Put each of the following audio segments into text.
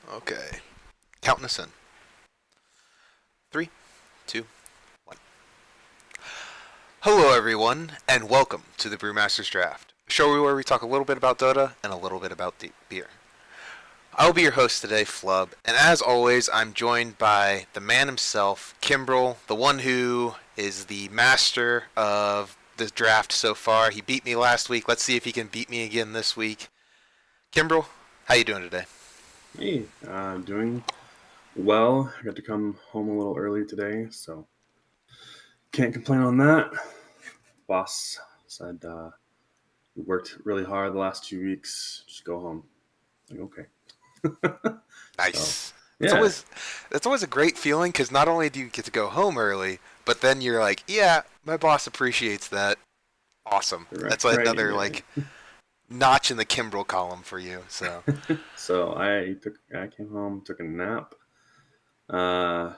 Okay. Counting us in. Three, two, one. Hello, everyone, and welcome to the Brewmaster's Draft, a show where we talk a little bit about Dota and a little bit about beer. I'll be your host today, Flubb, and as always, I'm joined by the man himself, Kimbrell, the one who is the master of the draft so far. He beat me last week. Let's see if he can beat me again this week. Kimbrell, how you doing today? Hey, doing well. I got to come home a little early today, so can't complain on that. Boss said we worked really hard the last 2 weeks. Just go home. Like, okay. So, Nice. It's yeah, always it's always a great feeling because not only do you get to go home early, but then you're like, yeah, my boss appreciates that. Awesome. right, That's right, another like yeah. notch in the Kimbrel column for you. So So I came home, took a nap. Uh,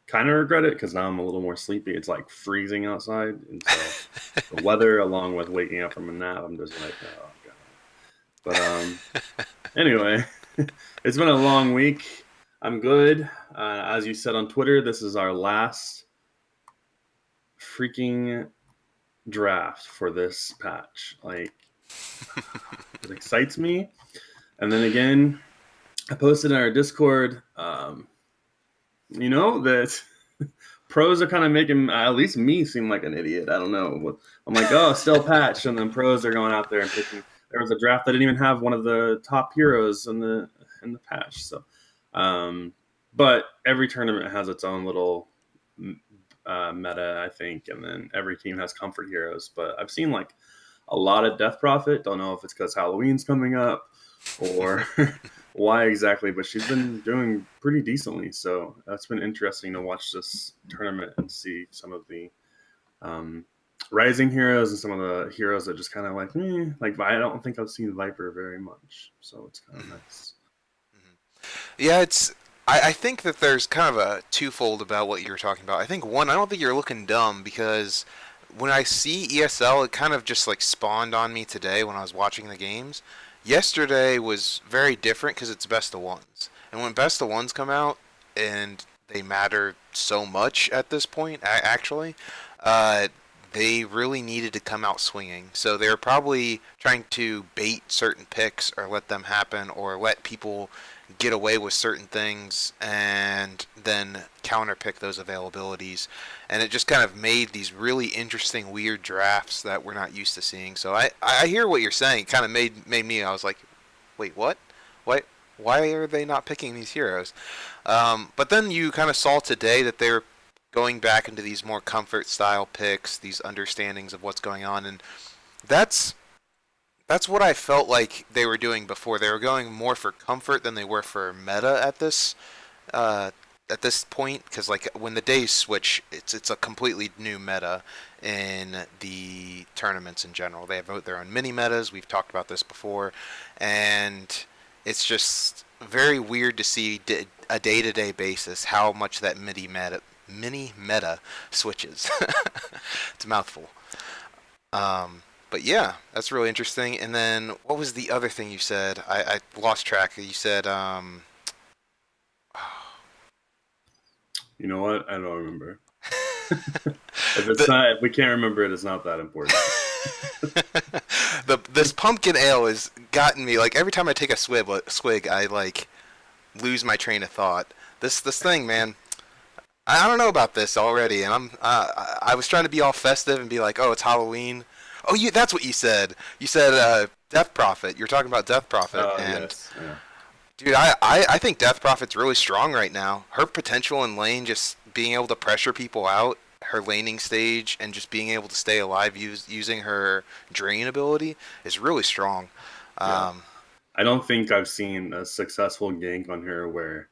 kind of regret it because now I'm a little more sleepy. It's like freezing outside, and so the weather, along with waking up from a nap, I'm just like, oh god. But anyway, it's been a long week. I'm good. As you said on Twitter, this is our last freaking draft for this patch. Like, it excites me. And then again, I posted in our Discord, that pros are kind of making at least me seem like an idiot. I don't know. I'm like, oh, still patch, and then pros are going out there and picking. There was a draft that didn't even have one of the top heroes in the patch. So, um, but every tournament has its own little meta, I think, and then every team has comfort heroes. But I've seen like a lot of Death Prophet. Don't know if it's because Halloween's coming up or why exactly, but she's been doing pretty decently. So that's been interesting to watch this tournament and see some of the um, rising heroes and some of the heroes that just kind of like I don't think I've seen Viper very much, so it's kind of Mhm, nice. mhm. Yeah, I think that there's kind of a twofold about what you were talking about. I think one, I don't think you're looking dumb because when I see ESL, it kind of just like spawned on me today when I was watching the games. Yesterday was very different because it's best of ones, and when best of ones come out and they matter so much at this point, actually, uh, they really needed to come out swinging. So they were probably trying to bait certain picks or let them happen or let people get away with certain things and then counterpick those availabilities. And it just kind of made these really interesting, weird drafts that we're not used to seeing. So I hear what you're saying. It kind of made me, I was like, wait, what? Why, why are they not picking these heroes? But then you kind of saw today that they're going back into these more comfort style picks, these understandings of what's going on, and that's that's what I felt like they were doing before. They were going more for comfort than they were for meta uh, at this point. Because like when the days switch, it's a completely new meta in the tournaments in general. They have their own mini metas. We've talked about this before, and it's just very weird to see a day-to-day basis how much that mini meta switches. It's a mouthful. But yeah, that's really interesting. And then what was the other thing you said? I lost track. You said You know what? I don't remember. the If we can't remember it, it's not that important. this pumpkin ale has gotten me. Like every time I take a swig, I like lose my train of thought. This thing, man. I don't know about this already, and I was trying to be all festive and be like, oh, it's Halloween. Oh, that's what you said. You said Death Prophet. You're talking about Death Prophet, Oh and yes, yeah, dude, I think Death Prophet's really strong right now. Her potential in lane, just being able to pressure people out, her laning stage, and just being able to stay alive using her drain ability is really strong. yeah. Um, I don't think I've seen a successful gank on her where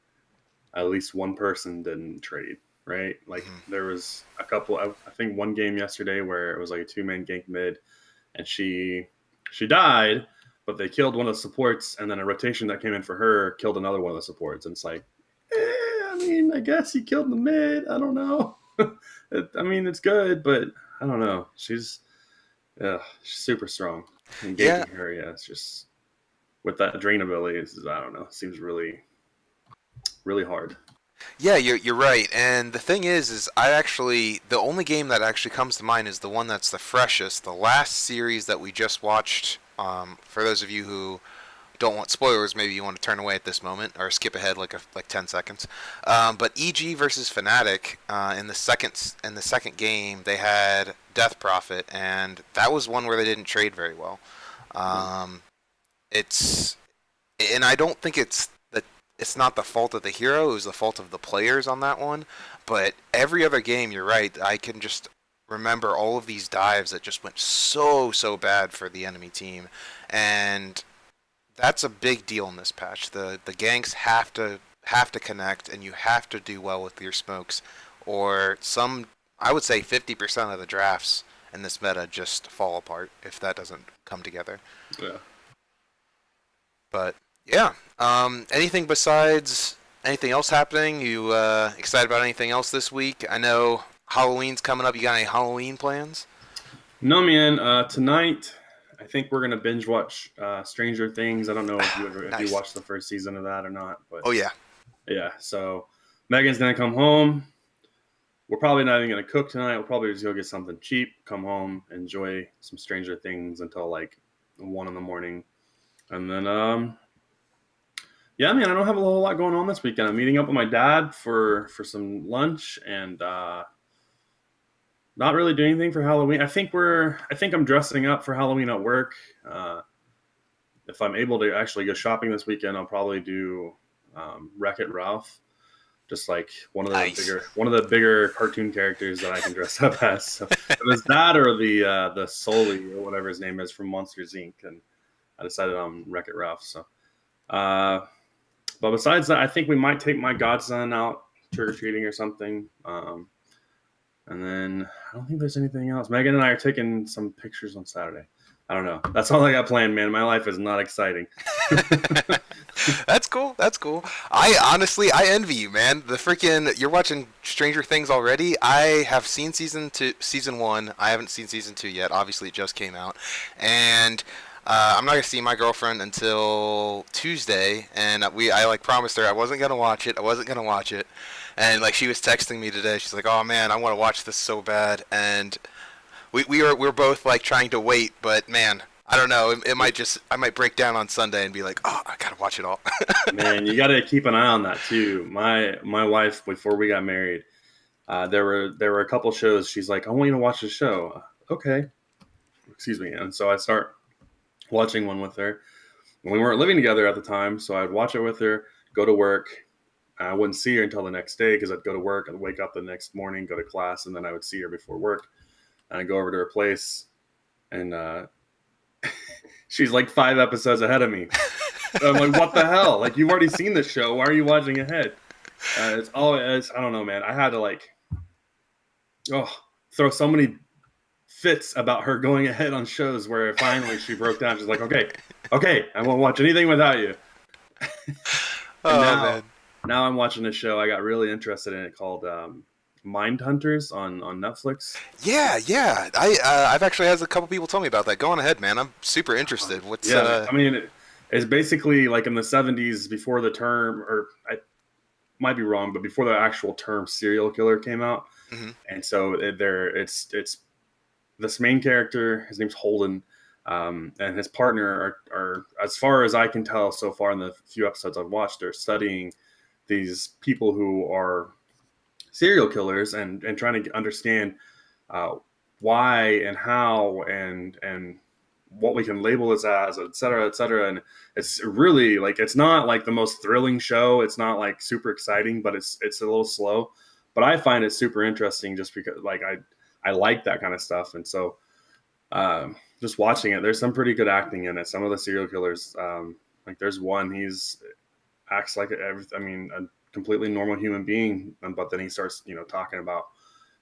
at least one person didn't trade, right? Like mhm. there was a couple. I think one game yesterday where it was like a two-man gank mid, and she died, but they killed one of the supports, and then a rotation that came in for her killed another one of the supports, and it's like, I mean, I guess he killed the mid. I don't know. I mean, it's good, but I don't know. She's super strong, and Yeah, ganking her, yeah, it's just with that drain ability. I don't know. Seems really. really hard. Yeah, you're right. And the thing is the only game that actually comes to mind is the one that's the freshest, the last series that we just watched. For those of you who don't want spoilers, maybe you want to turn away at this moment or skip ahead like 10 seconds. But EG versus Fnatic in the second game, they had Death Prophet, and that was one where they didn't trade very well. Um, it's and I don't think it's not the fault of the hero. It was the fault of the players on that one. But every other game, you're right. I can just remember all of these dives that just went so bad for the enemy team, and that's a big deal in this patch. The ganks have to connect, and you have to do well with your smokes, or I would say 50% of the drafts in this meta just fall apart if that doesn't come together. Yeah. But yeah, anything else happening? You excited about anything else this week? I know Halloween's coming up. You got any Halloween plans? No, man. Tonight, I think we're gonna binge watch Stranger Things. I don't know if Nice. if you watched the first season of that or not, but Oh yeah. yeah. So Megan's gonna come home. We're probably not even gonna cook tonight. We'll probably just go get something cheap, come home, enjoy some Stranger Things until like 1 a.m, and then yeah, man. I don't have a whole lot going on this weekend. I'm meeting up with my dad for some lunch and. Not really doing anything for Halloween. I think I'm dressing up for Halloween at work. If I'm able to actually go shopping this weekend, I'll probably do Wreck-It Ralph, just like one of the bigger cartoon characters that I can dress up as. So it was that or the Sully or whatever his name is from Monsters Inc. And I decided on Wreck-It Ralph. So, but besides that, I think we might take my godson out trick or treating or something. And then I don't think there's anything else. Megan and I are taking some pictures on Saturday. I don't know. That's all I got planned, man. My life is not exciting. That's cool. I envy you, man. You're watching Stranger Things already. I have seen season 1. I haven't seen season 2 yet. Obviously, it just came out, and I'm not gonna see my girlfriend until Tuesday. And I promised her I wasn't gonna watch it. And like she was texting me today, she's like, "Oh man, I want to watch this so bad." And we're both like trying to wait, but man, I don't know. I might break down on Sunday and be like, "Oh, I gotta watch it all." Man, you got to keep an eye on that too. My wife, before we got married, there were a couple shows. She's like, "I want you to watch the show." Okay, excuse me. And so I start watching one with her. We weren't living together at the time, so I'd watch it with her, go to work. I wouldn't see her until the next day because I'd go to work and wake up the next morning, go to class, and then I would see her before work. And I'd go over to her place, and she's like 5 episodes ahead of me. So I'm like, what the hell? Like, you've already seen this show. Why are you watching ahead? I don't know, man. I had to throw so many fits about her going ahead on shows where finally she broke down. She's like, okay, I won't watch anything without you. Man. Now I'm watching a show I got really interested in it called Mind Hunters on Netflix. Yeah. I've actually had a couple people tell me about that. Go on ahead, man. I'm super interested. I mean, it's basically like in the 70s before the term, or I might be wrong, but before the actual term serial killer came out. Mm-hmm. And so it's this main character, his name's Holden, and his partner are, as far as I can tell so far in the few episodes I've watched, they're studying these people who are serial killers and trying to understand why and how and what we can label this as, et cetera, et cetera. And it's really it's not like the most thrilling show. It's not like super exciting, but it's a little slow. But I find it super interesting just because I like that kind of stuff. And so just watching it, there's some pretty good acting in it. Some of the serial killers, there's one, acts like a completely normal human being, but then he starts, talking about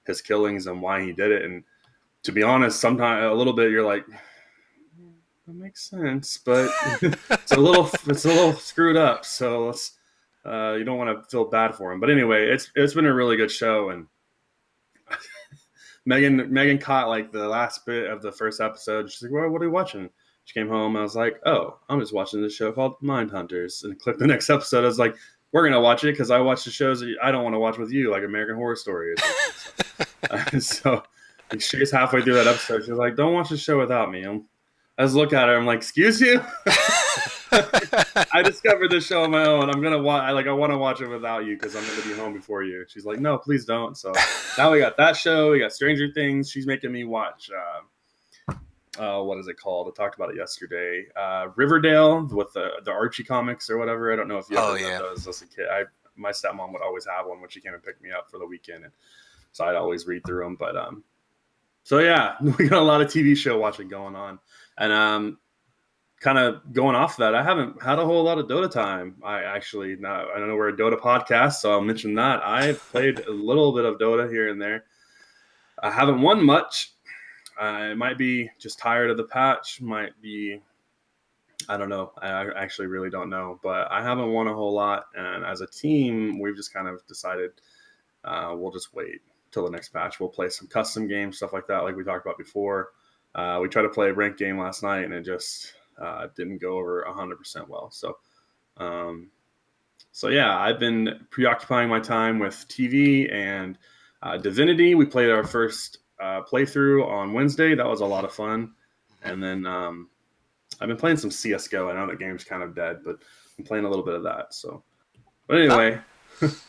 his killings and why he did it. And to be honest, sometimes a little bit you're like, that makes sense, but it's a little screwed up. So you don't want to feel bad for him. But anyway, it's been a really good show. And Megan caught the last bit of the first episode. She's like, "Well, what are you watching?" She came home. I was like, "Oh, I'm just watching this show called Mind Hunters," and clicked the next episode. I was like, we're gonna watch it because I watch the shows that I don't want to watch with you, like American Horror Story or something. So she's halfway through that episode. She's like, "Don't watch the show without me." I just look at her. I'm like, "Excuse you." I discovered this show on my own. I'm gonna watch. I want to watch it without you because I'm gonna be home before you. She's like, "No, please don't." So now we got that show. We got Stranger Things. She's making me watch. What is it called? I talked about it yesterday. Riverdale with the Archie comics or whatever. I don't know if you ever read those as a kid. My stepmom would always have one when she came and picked me up for the weekend, and so I'd always read through them. But so yeah, we got a lot of TV show watching going on, and kind of going off of that, I haven't had a whole lot of Dota time. I don't know, we're a Dota podcast, so I'll mention that. I've played a little bit of Dota here and there. I haven't won much. I might be just tired of the patch. Might be, I don't know. I actually really don't know. But I haven't won a whole lot. And as a team, we've just kind of decided we'll just wait till the next patch. We'll play some custom games, stuff like that, like we talked about before. We tried to play a ranked game last night, and it just didn't go over 100% well. So yeah, I've been preoccupying my time with TV and Divinity. We played our first playthrough on Wednesday. That was a lot of fun. And then I've been playing some CSGO. I know that game's kind of dead, but I'm playing a little bit of that. So, but anyway,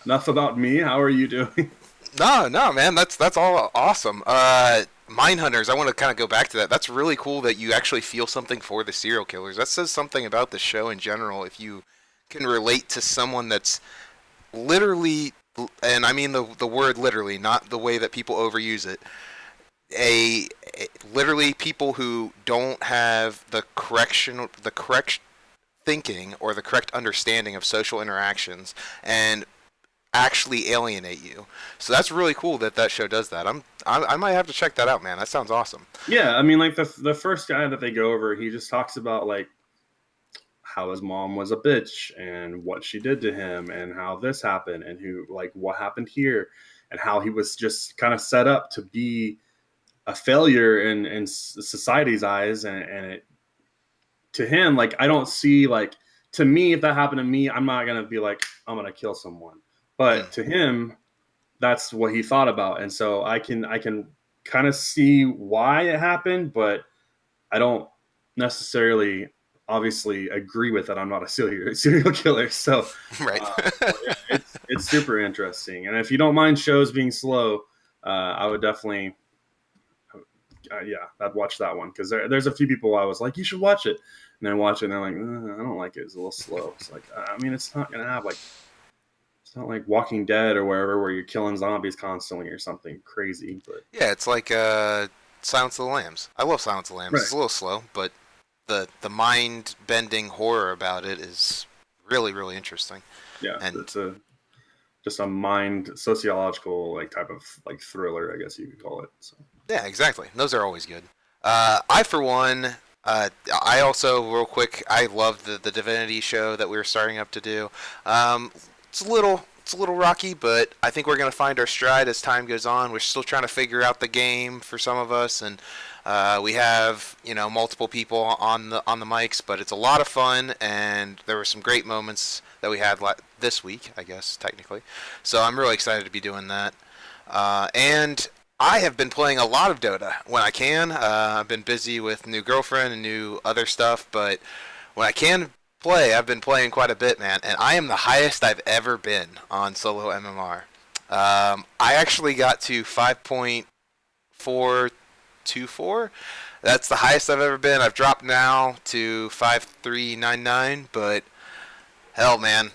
enough about me. How are you doing? No, man. That's all awesome. Mindhunters, I want to kind of go back to that. That's really cool that you actually feel something for the serial killers. That says something about the show in general. If you can relate to someone that's literally, and I mean the word literally, not the way that people overuse it, literally people who don't have the correct thinking or the correct understanding of social interactions and actually alienate you. So that's really cool that show does that. I might have to check that out, man. That sounds awesome. Yeah, I mean, like the first guy that they go over, he just talks about like how his mom was a bitch and what she did to him and how this happened and what happened here and how he was just kind of set up to be a failure in society's eyes, and it, to him, like, I don't see, like, to me, if that happened to me, I'm not gonna be like, I'm gonna kill someone. But to him, that's what he thought about, and so I can kind of see why it happened, but I don't necessarily, obviously, agree with it. I'm not a serial killer, so right. It's super interesting. And if you don't mind shows being slow, I would definitely, I'd watch that one, because there's a few people I was like, you should watch it, and then watch it, and they're like, I don't like it. It's a little slow. It's like, I mean, it's not gonna have like. It's not like Walking Dead or wherever where you're killing zombies constantly or something crazy. But yeah, it's like Silence of the Lambs. I love Silence of the Lambs. Right. It's a little slow, but the mind-bending horror about it is really, really interesting. Yeah, and it's just a mind sociological type of thriller, I guess you could call it. So. Yeah, exactly. Those are always good. I, for one, I also, real quick, I love the Divinity show that we were starting up to do. It's a little rocky, but I think we're going to find our stride as time goes on. We're still trying to figure out the game for some of us, and we have multiple people on the mics, but it's a lot of fun, and there were some great moments that we had this week, I guess, technically. So I'm really excited to be doing that. And I have been playing a lot of Dota when I can. I've been busy with new girlfriend and new other stuff, but when I can play, I've been playing quite a bit, man, and I am the highest I've ever been on solo MMR. I actually got to 5.424. That's the highest I've ever been. I've dropped now to 5.399, but hell, man,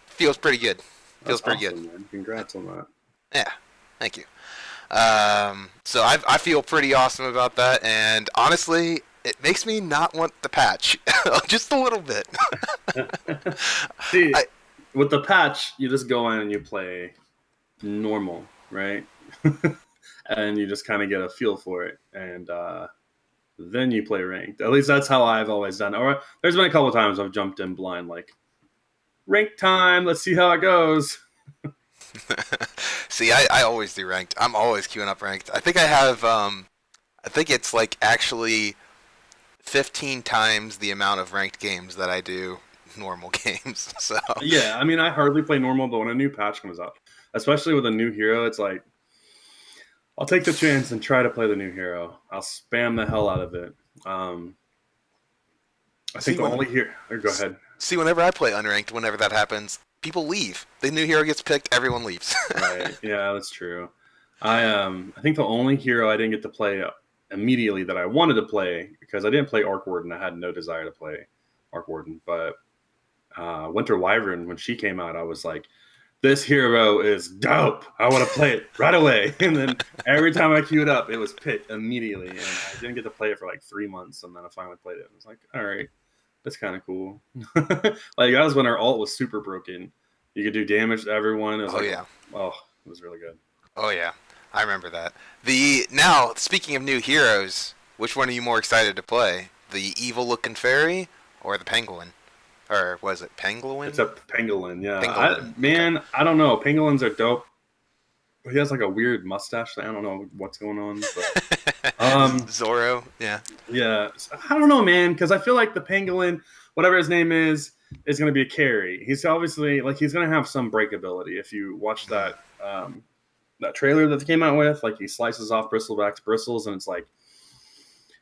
feels pretty good. Feels pretty awesome, good. Man. Congrats on that. Yeah, thank you. So I feel pretty awesome about that, and honestly, it makes me not want the patch just a little bit. See, with the patch, you just go in and you play normal, right? And you just kind of get a feel for it, and then you play ranked. At least that's how I've always done. Or there's been a couple times I've jumped in blind, like ranked time. Let's see how it goes. See, I always do ranked. I'm always queuing up ranked. I think I have. I think it's actually 15 times the amount of ranked games that I do normal games. So Yeah, I mean, I hardly play normal, but when a new patch comes out, especially with a new hero, it's like I'll take the chance and try to play the new hero. I'll spam the hell out of it. I think see the when only hero. Go ahead. see whenever I play unranked, whenever that happens, people leave. The new hero gets picked, everyone leaves. Right. Yeah, that's true. I think the only hero I didn't get to play immediately that I wanted to play because I didn't play Arc Warden. I had no desire to play Arc Warden, but Winter Wyvern, when she came out, I was like, this hero is dope. I want to play it right away. And then every time I queued up, it was picked immediately. And I didn't get to play it for like 3 months. And then I finally played it. And I was like, all right, that's kind of cool. Like, that was when our ult was super broken. You could do damage to everyone. It was Yeah. Oh, it was really good. Oh yeah, I remember that. Now, speaking of new heroes, which one are you more excited to play? The evil-looking fairy or the penguin? Or was it Pangolin? It's a pangolin, yeah. Pangolin. I don't know. Pangolins are dope. He has like a weird mustache. I don't know what's going on. But, Zorro, yeah. Yeah. I don't know, man, because I feel like the pangolin, whatever his name is going to be a carry. He's obviously, like, he's going to have some breakability. If you watch that that trailer that they came out with, like, he slices off Bristleback's bristles, and it's like,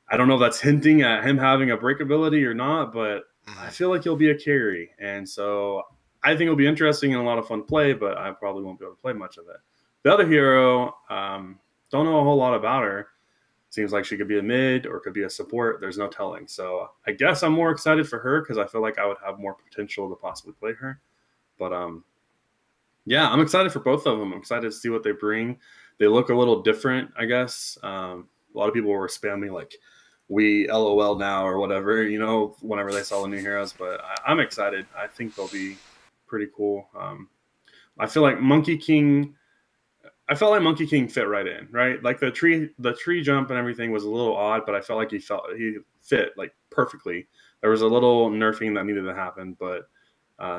I don't know if that's hinting at him having a breakability or not, but I feel like he'll be a carry. And so I think it'll be interesting and a lot of fun play, but I probably won't be able to play much of it. The other hero, don't know a whole lot about her. Seems like she could be a mid or could be a support. There's no telling. So I guess I'm more excited for her because I feel like I would have more potential to possibly play her. But yeah, I'm excited for both of them. I'm excited to see what they bring. They look a little different, I guess. A lot of people were spamming like, we LOL now or whatever, you know, whenever they saw the new heroes. But I'm excited. I think they'll be pretty cool. I feel like Monkey King fit right in, right? Like the tree jump and everything was a little odd, but I felt like he fit like perfectly. There was a little nerfing that needed to happen, but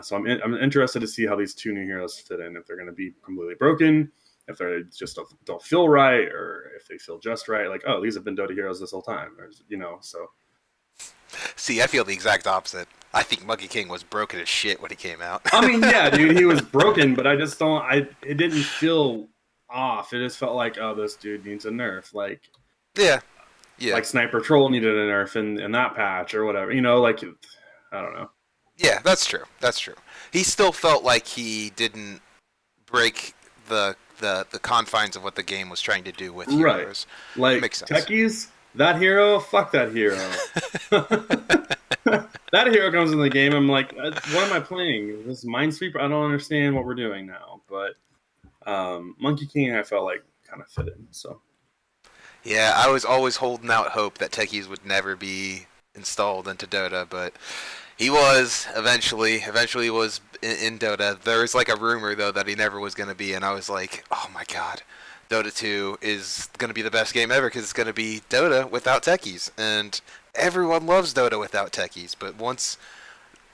so I'm interested to see how these two new heroes fit in. If they're going to be completely broken, if they just don't feel right, or if they feel just right. Like, oh, these have been Dota heroes this whole time, or, you know. So, See, I feel the exact opposite. I think Monkey King was broken as shit when he came out. I mean, yeah, dude, he was broken, but I just don't. It didn't feel off. It just felt like, oh, this dude needs a nerf. Like, yeah, like Sniper Troll needed a nerf in that patch or whatever. You know, like, I don't know. Yeah, that's true. That's true. He still felt like he didn't break the confines of what the game was trying to do with heroes. Right. Like, makes sense. Techies, that hero, fuck that hero. That hero comes in the game, I'm like, what am I playing? This Minesweeper? I don't understand what we're doing now. But Monkey King, I felt like kind of fit in. So Yeah, I was always holding out hope that Techies would never be installed into Dota, but he was eventually was in Dota. There was like a rumor though that he never was going to be, and I was like, oh my god, Dota 2 is going to be the best game ever because it's going to be Dota without Techies, and everyone loves Dota without Techies. But once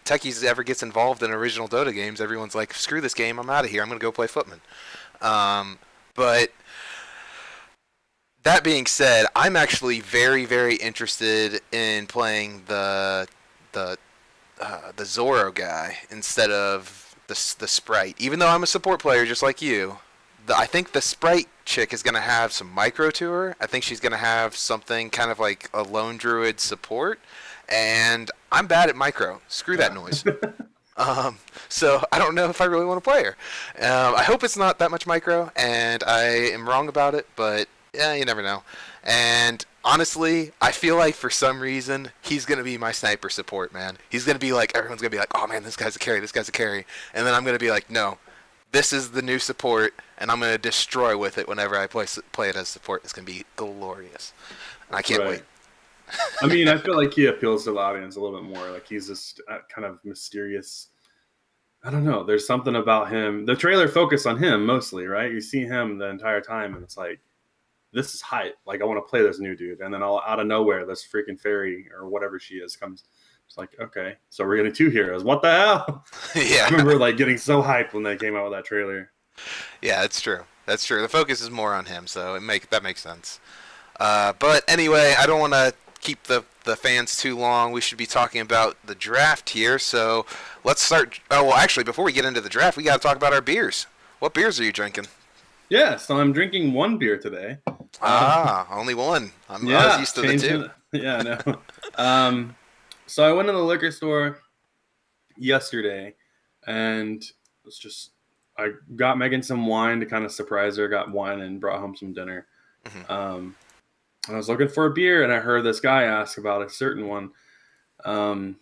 Techies ever gets involved in original Dota games, everyone's like, screw this game, I'm out of here. I'm going to go play Footman. But that being said, I'm actually very, very interested in playing the Zorro guy instead of the Sprite. Even though I'm a support player just like you, I think the Sprite chick is going to have some micro to her. I think she's going to have something kind of like a lone druid support. And I'm bad at micro. Screw that noise. So I don't know if I really want to play her. I hope it's not that much micro, and I am wrong about it, but yeah, you never know. And honestly, I feel like for some reason he's gonna be my sniper support, man. He's gonna be like, everyone's gonna be like, oh man, this guy's a carry, and then I'm gonna be like, no, this is the new support, and I'm gonna destroy with it whenever I play it as support. It's gonna be glorious, and I can't wait. I mean, I feel like he appeals to the audience a little bit more. Like, he's this kind of mysterious. I don't know. There's something about him. The trailer focused on him mostly, right? You see him the entire time, and it's like, this is hype. Like, I want to play this new dude. And then all out of nowhere, this freaking fairy or whatever she is comes. It's like, okay, so we're getting two heroes. What the hell? Yeah. I remember like getting so hyped when they came out with that trailer. Yeah, that's true. That's true. The focus is more on him, so that makes sense. But anyway, I don't want to keep the fans too long, we should be talking about the draft here. So let's start. Oh, well, actually, before we get into the draft, we got to talk about our beers. What beers are you drinking? Yeah, so I'm drinking one beer today. Only one. I was Yeah, used to the two. Yeah, no. So I went to the liquor store yesterday, and it's just I got Megan some wine to kind of surprise her. Got wine and brought home some dinner. Mhm. I was looking for a beer, and I heard this guy ask about a certain one. And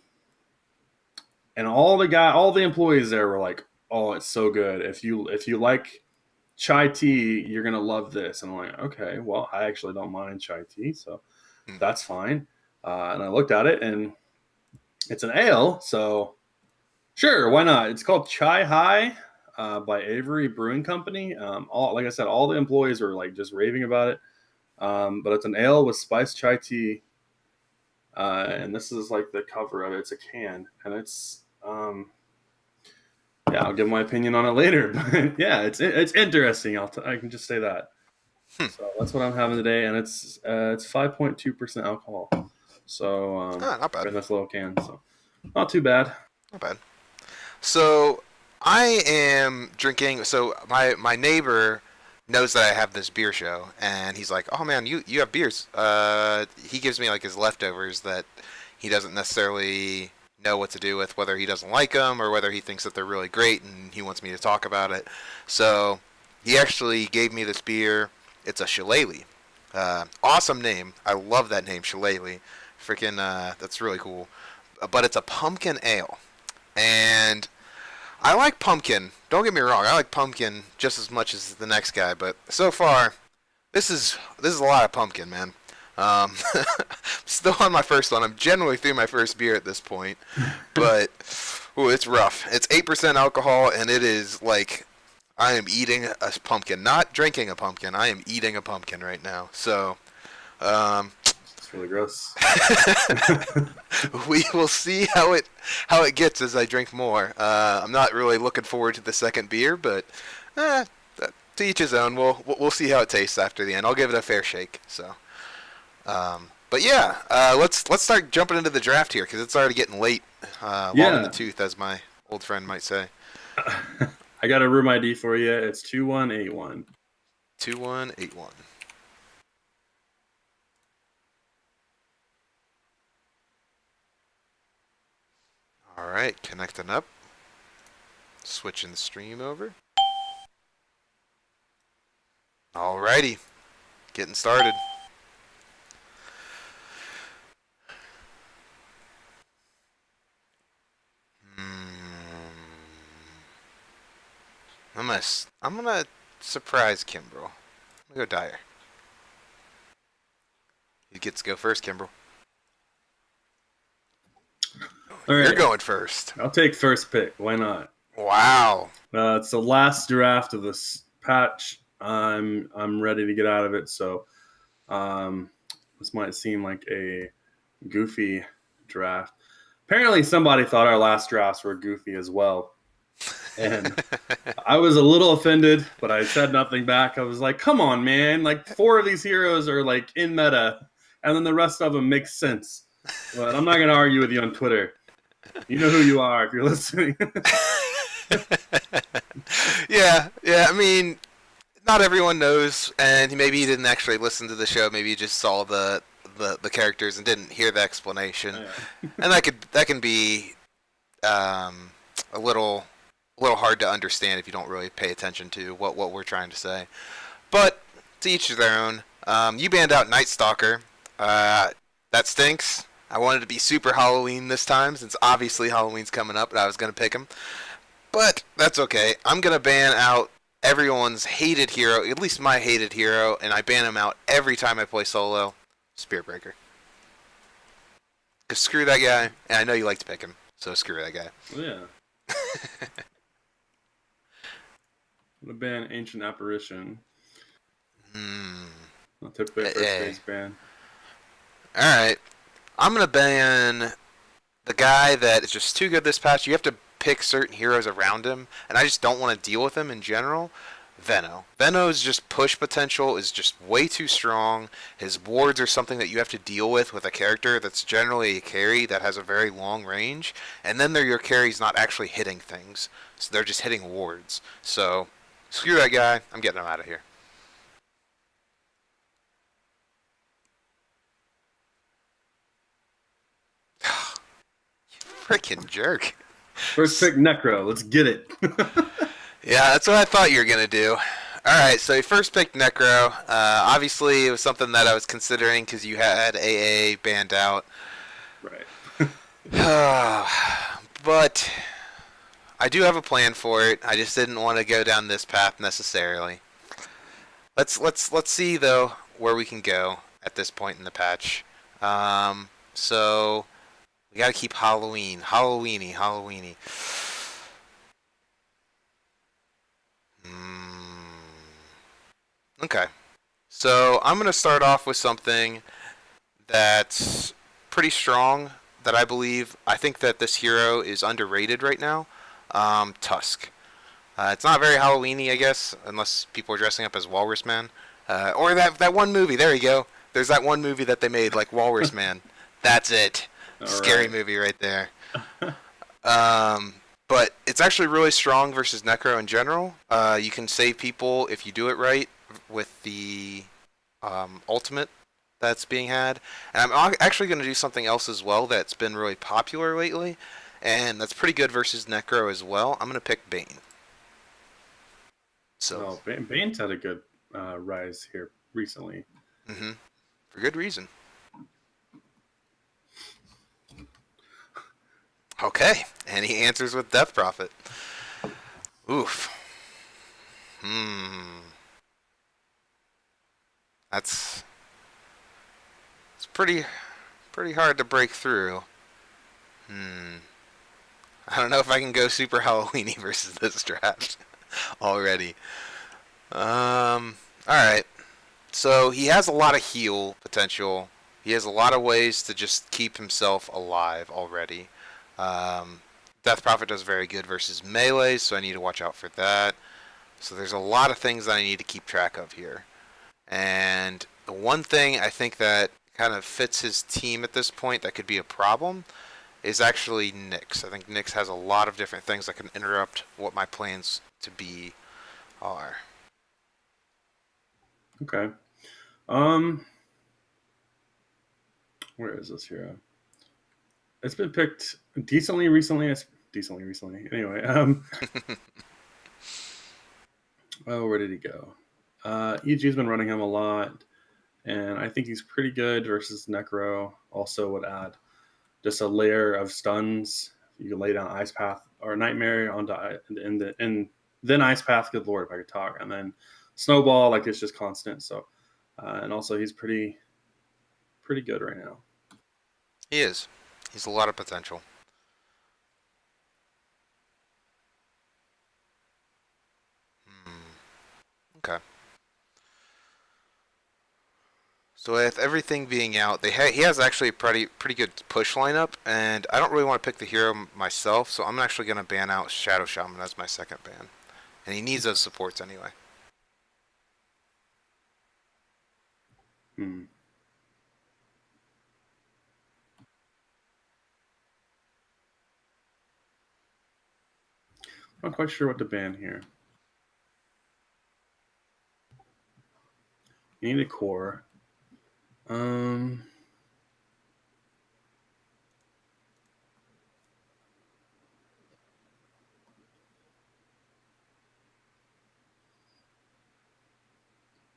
all the employees there were like, "Oh, it's so good. If you like chai tea, you're gonna love this." And I'm like, "Okay, well, I actually don't mind chai tea, so that's fine." And I looked at it, and it's an ale, so sure, why not? It's called Chai High by Avery Brewing Company. Like I said, all the employees were like just raving about it. But it's an ale with spiced chai tea. And this is like the cover of it. It's a can, and it's yeah, I'll give my opinion on it later. But yeah, it's interesting. I can just say that. So that's what I'm having today, and it's 5.2% alcohol. So Not bad. in this little can, so not too bad. Not bad. So I am drinking. So my neighbor knows that I have this beer show, and he's like, "Oh man, you have beers." He gives me like his leftovers that he doesn't necessarily know what to do with, whether he doesn't like them or whether he thinks that they're really great, and he wants me to talk about it. So he actually gave me this beer. It's a Shillelagh. Awesome name. I love that name, Shillelagh. Freaking, that's really cool. But it's a pumpkin ale, and I like pumpkin. Don't get me wrong. I like pumpkin just as much as the next guy. But so far, this is a lot of pumpkin, man. Still on my first one. I'm generally through my first beer at this point, but ooh, it's rough. It's 8% alcohol, and it is like I am eating a pumpkin, not drinking a pumpkin. I am eating a pumpkin right now. So, It's really gross. we will see how it gets as I drink more. I'm not really looking forward to the second beer, but to each his own. We'll see how it tastes after the end. I'll give it a fair shake. So, but yeah, let's start jumping into the draft here because it's already getting late. Long in the tooth, as my old friend might say. I got a room ID for you. It's 2181. 2181. All right, connecting up. Switching the stream over. Alrighty, getting started. I'm gonna surprise Kimbrell. I'm gonna go Dyer. You get to go first, Kimbrell. All right. You're going first. I'll take first pick. Why not? Wow. It's the last draft of this patch. I'm ready to get out of it. So this might seem like a goofy draft. Apparently, somebody thought our last drafts were goofy as well. And I was a little offended, but I said nothing back. I was like, come on, man. Like 4 of these heroes are like in meta, and then the rest of them make sense. But I'm not going to argue with you on Twitter. You know who you are if you're listening. Yeah. I mean, not everyone knows, and maybe he didn't actually listen to the show. Maybe he just saw the characters and didn't hear the explanation. Yeah. And that can be a little hard to understand if you don't really pay attention to what we're trying to say. But to each their own. You banned out Night Stalker. That stinks. I wanted to be super Halloween this time, since obviously Halloween's coming up, and I was going to pick him. But that's okay. I'm going to ban out everyone's hated hero, at least my hated hero, and I ban him out every time I play solo. Spearbreaker. Because screw that guy, and I know you like to pick him, so screw that guy. Yeah. I'm going to ban Ancient Apparition. I'll take the first base ban. Alright. I'm going to ban the guy that is just too good this patch. You have to pick certain heroes around him, and I just don't want to deal with him in general. Veno's just push potential is just way too strong. His wards are something that you have to deal with a character that's generally a carry that has a very long range, and then your carry's not actually hitting things, so they're just hitting wards. So screw that guy. I'm getting him out of here. Freaking jerk. First pick Necro. Let's get it. Yeah, that's what I thought you were gonna do. All right, so you first picked Necro. Obviously, it was something that I was considering because you had AA banned out. Right. But I do have a plan for it. I just didn't want to go down this path necessarily. Let's see though where we can go at this point in the patch. So we got to keep Halloweeny. Okay. So I'm going to start off with something that's pretty strong that I believe. I think that this hero is underrated right now. Tusk. It's not very Halloweeny, I guess, unless people are dressing up as Walrus Man. Or that one movie. There you go. There's that one movie that they made, like Walrus Man. That's it. All Scary right. movie right there. But it's actually really strong versus Necro in general. You can save people if you do it right with the ultimate that's being had. And I'm actually going to do something else as well that's been really popular lately, and that's pretty good versus Necro as well. I'm going to pick Bane. So, Bane's had a good rise here recently. for good reason. Okay, and he answers with Death Prophet. Oof. That's it's pretty hard to break through. I don't know if I can go super Halloweeny versus this draft already. Alright. So he has a lot of heal potential. He has a lot of ways to just keep himself alive already. Death Prophet does very good versus melee, so I need to watch out for that. So there's a lot of things that I need to keep track of here. And the one thing I think that kind of fits his team at this point that could be a problem is actually Nyx. I think Nyx has a lot of different things that can interrupt what my plans to be are. Okay. Where is this hero? It's been picked decently recently. Anyway, oh, where did he go? EG's been running him a lot, and I think he's pretty good versus Necro. Also would add just a layer of stuns. You can lay down Ice Path or Nightmare onto and then Ice Path. Good lord, if I could talk, and then Snowball. Like it's just constant. So, and also he's pretty good right now. He is. He's a lot of potential. Okay. So with everything being out, he has actually a pretty good push lineup, and I don't really want to pick the hero myself, so I'm actually going to ban out Shadow Shaman as my second ban. And he needs those supports anyway. I'm not quite sure what to ban here. You need a core. I'm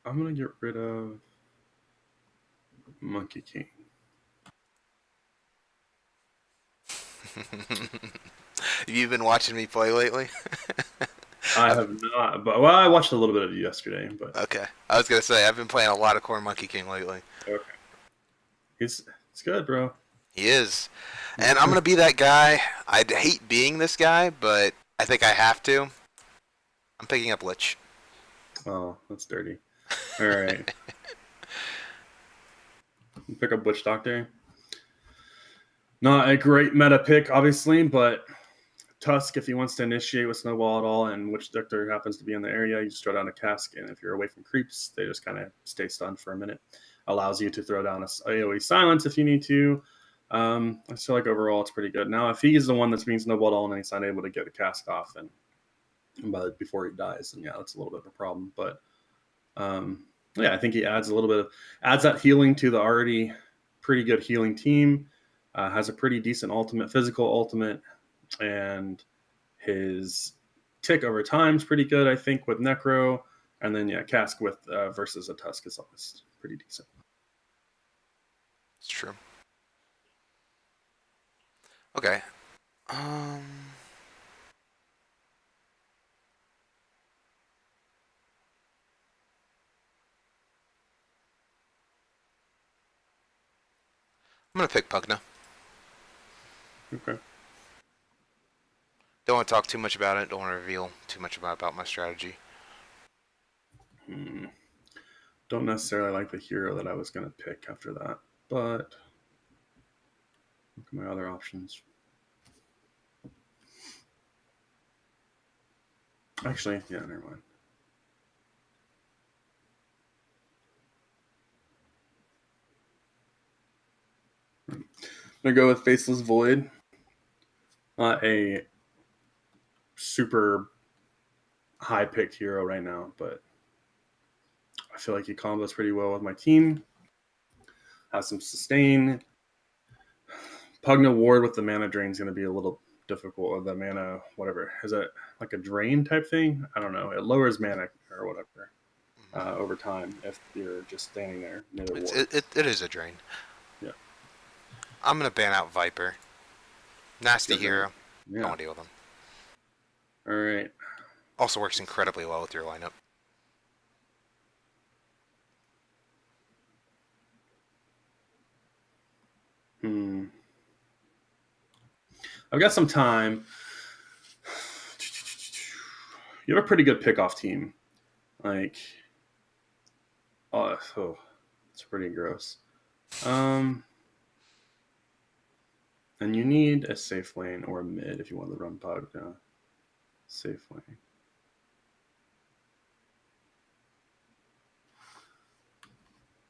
gonna get rid of Monkey King. Have you been watching me play lately? I have not, but well, I watched a little bit of you yesterday. But Okay. I was going to say, I've been playing a lot of Core Monkey King lately. okay, it's good, bro. He is. And I'm going to be that guy. I hate being this guy, but I think I have to. I'm picking up Lich. Oh, that's dirty. All right. Pick up Witch Doctor. Not a great meta pick, obviously, but Tusk, if he wants to initiate with Snowball at all, and Witch Doctor happens to be in the area, you just throw down a cask, and if you're away from creeps, they just kind of stay stunned for a minute. Allows you to throw down a AoE silence if you need to. I feel like overall it's pretty good. Now, if he's the one that's being snowballed on and he's not able to get the cask off and before he dies, then yeah, that's a little bit of a problem. But yeah, I think he adds adds that healing to the already pretty good healing team. Has a pretty decent ultimate, physical ultimate, and his tick over time is pretty good, I think, with Necro. And then yeah, cask with versus a Tusk is always pretty decent. It's true. Okay. I'm gonna pick Pugna. Okay. Don't want to talk too much about it. Don't want to reveal too much about my strategy. Don't necessarily like the hero that I was going to pick after that, but look at my other options. Actually, yeah, never mind. I'm going to go with Faceless Void. Not a super high-picked hero right now, but I feel like he combos pretty well with my team. Has some sustain. Pugna Ward with the mana drain is going to be a little difficult, or the mana, whatever. Is it like a drain type thing? I don't know. It lowers mana or whatever over time if you're just standing there near the ward. It is a drain. Yeah. I'm going to ban out Viper. Nasty Good hero. Yeah. Don't want to deal with him. All right. Also works incredibly well with your lineup. I've got some time. You have a pretty good pickoff team. Like, it's pretty gross. And you need a safe lane or a mid if you want to run Pugna. Safe lane.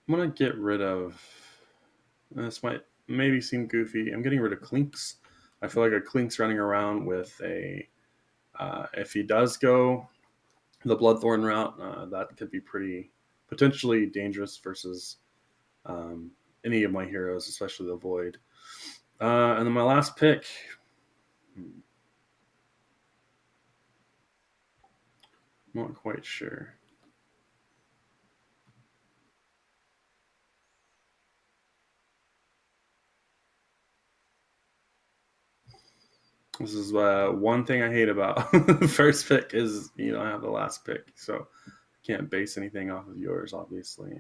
I'm going to get rid of... This might maybe seem goofy. I'm getting rid of Clinkz. I feel like a Clinkz running around with a... if he does go the Bloodthorn route, that could be pretty potentially dangerous versus any of my heroes, especially the Void. And then my last pick... I'm not quite sure. This is one thing I hate about the first pick is you don't have the last pick, so I can't base anything off of yours, obviously.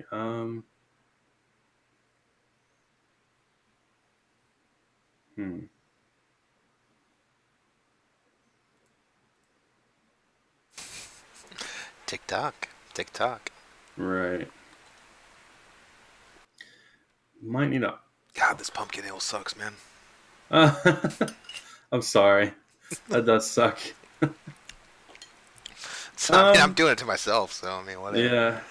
Tick-tock. Tick-tock. Right. Might need a... God, this pumpkin ale sucks, man. I'm sorry. That does suck. I mean, I'm doing it to myself, so I mean, whatever. Yeah.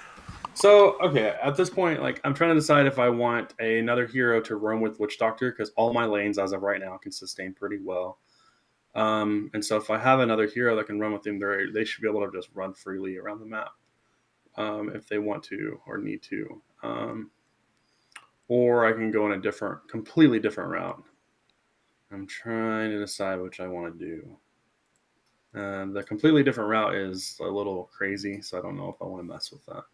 So, okay, at this point, like, I'm trying to decide if I want another hero to run with Witch Doctor, because all my lanes, as of right now, can sustain pretty well. And so if I have another hero that can run with him, they should be able to just run freely around the map if they want to or need to. Or I can go in a completely different route. I'm trying to decide which I want to do. The completely different route is a little crazy, so I don't know if I want to mess with that.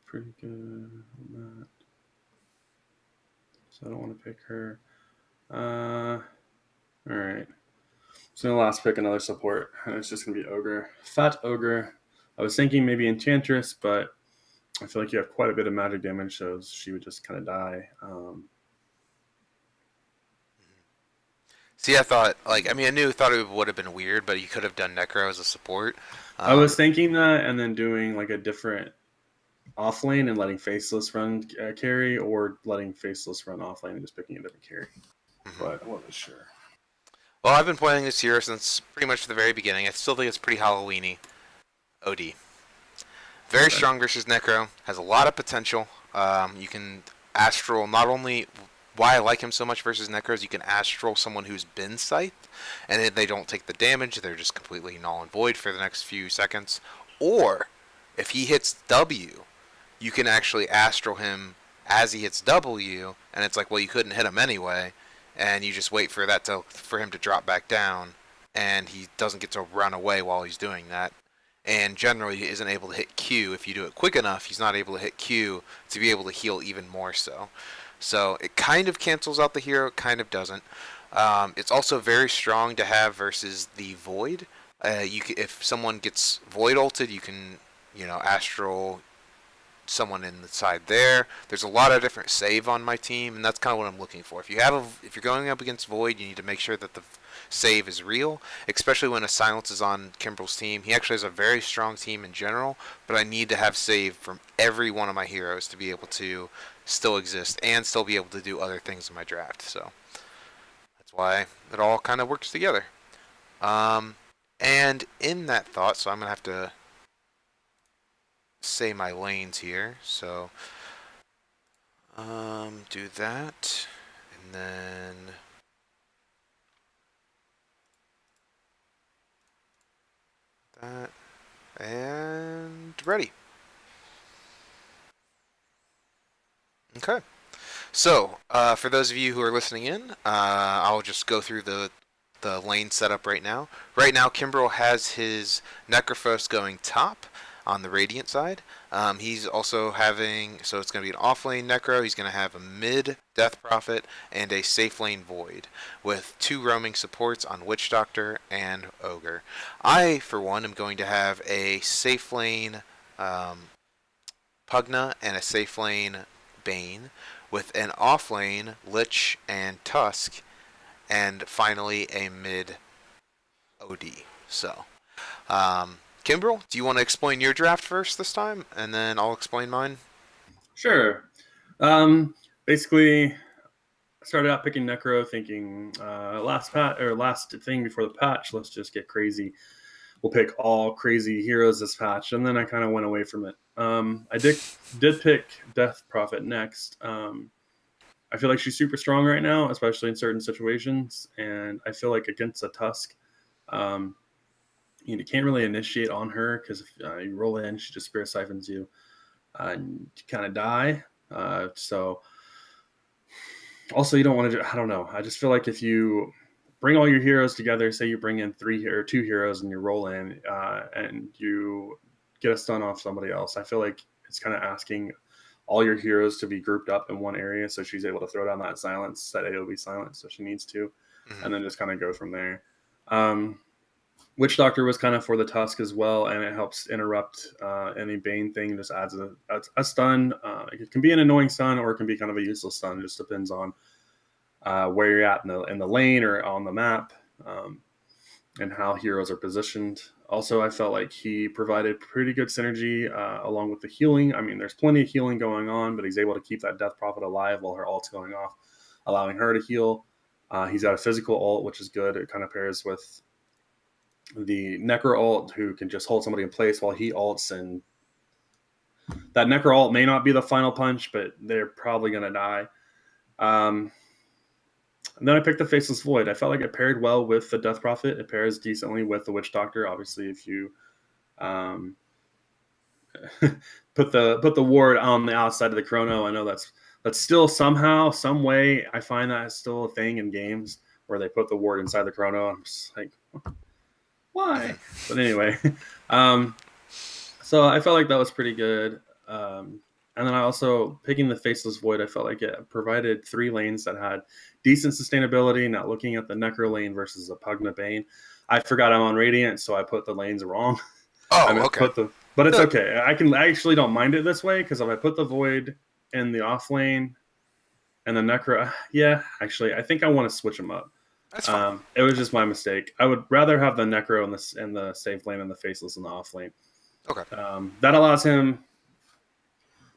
Pretty good on that. So I don't want to pick her. All right. So I'm gonna last pick another support, and it's just gonna be Ogre. Fat Ogre. I was thinking maybe Enchantress, but I feel like you have quite a bit of magic damage, so she would just kind of die. See, I thought, like, I mean, thought it would have been weird, but you could have done Necro as a support. I was Um, thinking that, and then doing like a different off lane and letting Faceless run carry, or letting Faceless run off lane and just picking a different carry. mhm. But I wasn't sure. Well, I've been playing this hero since pretty much the very beginning. I still think it's pretty Halloweeny. OD. Very Okay. strong versus Necro. Has a lot of potential. You can Astral, not only why I like him so much versus Necros, you can Astral someone who's been Scythed, and they don't take the damage, they're just completely null and void for the next few seconds. Or, if he hits W, you can actually Astral him as he hits W, and it's like, well, you couldn't hit him anyway, and you just wait for for him to drop back down, and he doesn't get to run away while he's doing that, and generally he isn't able to hit Q. If you do it quick enough, he's not able to hit Q to be able to heal even more so. So it kind of cancels out the hero, kind of doesn't. It's also very strong to have versus the Void. If someone gets Void ulted, you can, Astral someone in the side there. There's a lot of different save on my team, and that's kind of what I'm looking for. If you're going up against Void, you need to make sure that the save is real, especially when a silence is on Kimbrell's team. He actually has a very strong team in general, but I need to have save from every one of my heroes to be able to still exist and still be able to do other things in my draft. So that's why it all kind of works together. And in that thought, so I'm gonna have to say my lanes here. So do that, and then that, and ready. Okay. So, for those of you who are listening in, I'll just go through the lane setup right now. Right now, Kimbrell has his Necrophos going top on the Radiant side. He's also having, so it's going to be an off lane Necro. He's going to have a mid Death Prophet and a safe lane Void with 2 roaming supports on Witch Doctor and Ogre. I, for one, am going to have a safe lane Pugna and a safe lane Bane with an off lane Lich and Tusk, and finally a mid OD. So, Kimbrell, do you want to explain your draft first this time, and then I'll explain mine? Sure. Basically, I started out picking Necro, thinking last thing before the patch, let's just get crazy. We'll pick all crazy heroes this patch, and then I kind of went away from it. I did pick Death Prophet next. I feel like she's super strong right now, especially in certain situations, and I feel like against a Tusk, you can't really initiate on her because if you roll in, she just Spirit Siphons you, and you kind of die. So also you don't want to. I don't know. I just feel like if you bring all your heroes together, say you bring in 3 or 2 heroes and you roll in, and you get a stun off somebody else, I feel like it's kind of asking all your heroes to be grouped up in one area, so she's able to throw down that silence, that AoE silence, so she needs to, and then just kind of go from there. Witch Doctor was kind of for the Tusk as well, and it helps interrupt any Bane thing. Just adds a stun. It can be an annoying stun, or it can be kind of a useless stun. It just depends on where you're at in the lane or on the map, and how heroes are positioned. Also, I felt like he provided pretty good synergy along with the healing. I mean, there's plenty of healing going on, but he's able to keep that Death Prophet alive while her ult's going off, allowing her to heal. He's got a physical ult, which is good. It kind of pairs with the Necro ult, who can just hold somebody in place while he ults, and that Necro ult may not be the final punch, but they're probably going to die. And then I picked the Faceless Void. I felt like it paired well with the Death Prophet. It pairs decently with the Witch Doctor. Obviously, if you put the ward on the outside of the chrono, I know that's still somehow, some way, I find that still a thing in games where they put the ward inside the chrono. I'm just like, why? But anyway, so I felt like that was pretty good. And then I also, picking the Faceless Void, I felt like it provided 3 lanes that had decent sustainability. Not looking at the Necro lane versus a Pugna Bane, I forgot I'm on Radiant, so I put the lanes wrong. Oh, okay. But it's No, okay. I actually don't mind it this way because if I put the Void in the off lane and the Necro, yeah, actually, I think I want to switch them up. that's fine. It was just my mistake. I would rather have the Necro in the safe lane and the Faceless in the off lane. Okay. That allows him.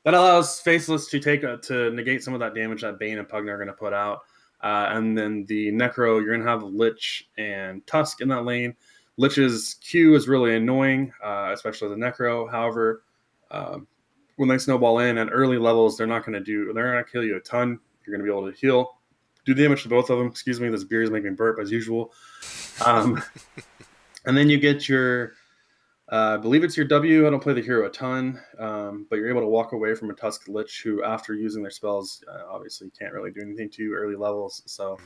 That allows Faceless to to negate some of that damage that Bane and Pugna are going to put out. And then the Necro, you're going to have Lich and Tusk in that lane. Lich's Q is really annoying, especially the Necro. However, when they snowball in at early levels, they're not going to kill you a ton. You're going to be able to heal, do damage to both of them. Excuse me, this beer is making me burp as usual. And then you get your I believe it's your W. I don't play the hero a ton, but you're able to walk away from a Tusk Lich who, after using their spells, obviously can't really do anything to you early levels. So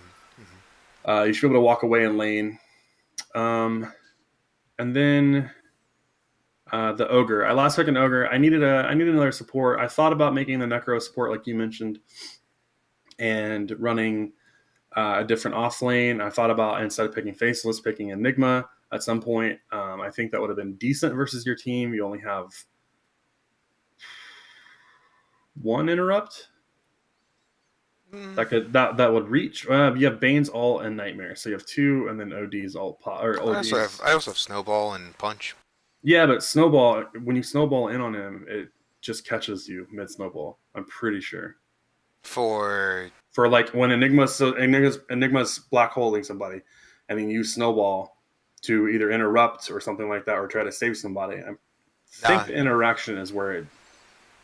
you should be able to walk away in lane. And then the Ogre. I last took an Ogre. I needed another support. I thought about making the Necro support like you mentioned and running a different off lane. I thought about, instead of picking Faceless, picking Enigma at some point. I think that would have been decent versus your team. You only have one interrupt that would reach. You have Bane's ult and Nightmare, so you have two, and then OD's ult or OD's. I also have Snowball and Punch. Yeah, but Snowball, when you snowball in on him, it just catches you mid snowball. I'm pretty sure. For like when Enigma's black holding somebody, and then you snowball to either interrupt or something like that, or try to save somebody. I think the interaction is where it,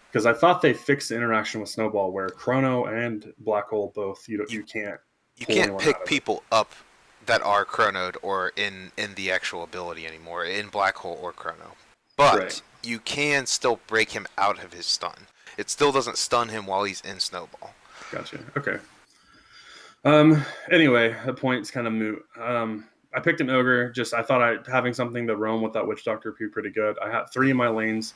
because I thought they fixed the interaction with Snowball where Chrono and Black Hole both you can't pick people up that are chronoed or in the actual ability anymore in Black Hole or Chrono, but you can still break him out of his stun. It still doesn't stun him while he's in Snowball. Gotcha. Okay. Anyway, the point's kind of moot. I picked an Ogre. I thought having something to roam with that Witch Doctor would be pretty good. I had 3 in my lanes.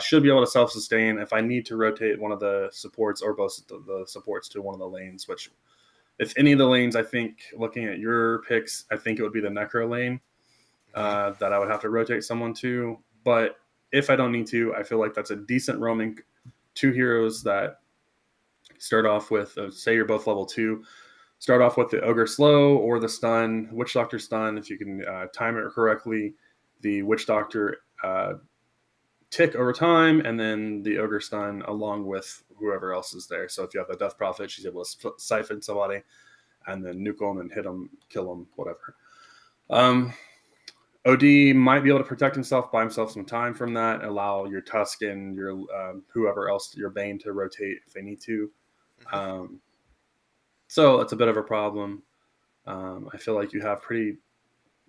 Should be able to self-sustain if I need to rotate one of the supports or both the supports to one of the lanes, which, if any of the lanes, I think, looking at your picks, I think it would be the Necro lane that I would have to rotate someone to. But if I don't need to, I feel like that's a decent roaming 2 heroes that start off with, say you're both level 2, start off with the Ogre slow or the stun, Witch Doctor stun. If you can time it correctly, the Witch Doctor tick over time, and then the Ogre stun along with whoever else is there. So if you have the Death Prophet, she's able to siphon somebody and then nuke them and hit them, kill them, whatever. OD might be able to protect himself, buy himself some time from that, allow your Tusk and your whoever else, your Bane, to rotate if they need to. So it's a bit of a problem. I feel like you have pretty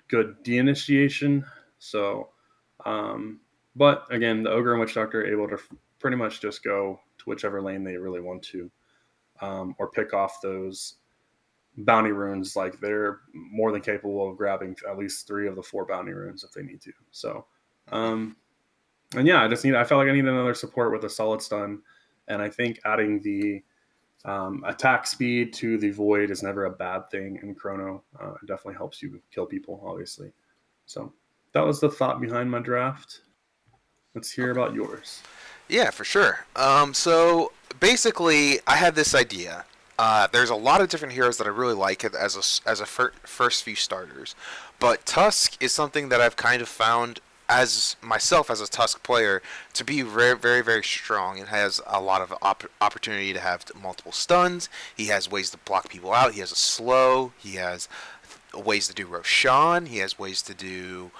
good de-initiation. So, but again, the Ogre and Witch Doctor are able to pretty much just go to whichever lane they really want to, or pick off those bounty runes. Like, they're more than capable of grabbing at least 3 of the 4 bounty runes if they need to. So, and yeah, I felt like I need another support with a solid stun, and I think adding the attack speed to the Void is never a bad thing in Chrono. It definitely helps you kill people, obviously. So that was the thought behind my draft. Let's hear about yours. Yeah, for sure. So basically, I had this idea. There's a lot of different heroes that I really like as a first few starters, but Tusk is something that I've kind of found as myself as a Tusk player to be very, very, very strong. It has a lot of opportunity to have multiple stuns. He has ways to block people out. He has a slow. He has ways to do Roshan. He has ways to do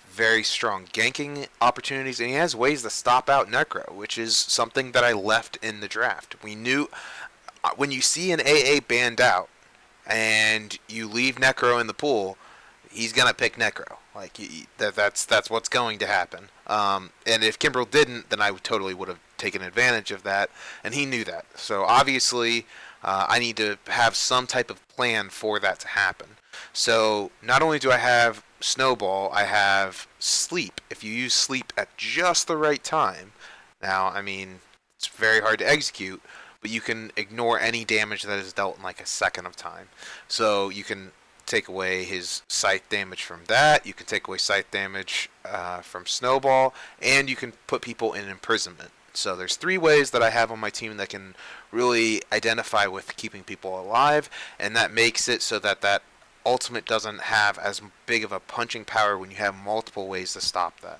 very strong ganking opportunities, and he has ways to stop out Necro, which is something that I left in the draft. We knew when you see an AA banned out and you leave Necro in the pool, he's gonna pick Necro. Like, that's what's going to happen. And if Kimbrell didn't, then I totally would have taken advantage of that, and he knew that. So obviously, I need to have some type of plan for that to happen. So not only do I have Snowball, I have Sleep. If you use Sleep at just the right time, now, I mean, it's very hard to execute, but you can ignore any damage that is dealt in like a second of time. So you can take away his scythe damage from that. You can take away scythe damage from Snowball, and you can put people in imprisonment. So there's 3 ways that I have on my team that can really identify with keeping people alive, and that makes it so that that ultimate doesn't have as big of a punching power when you have multiple ways to stop that.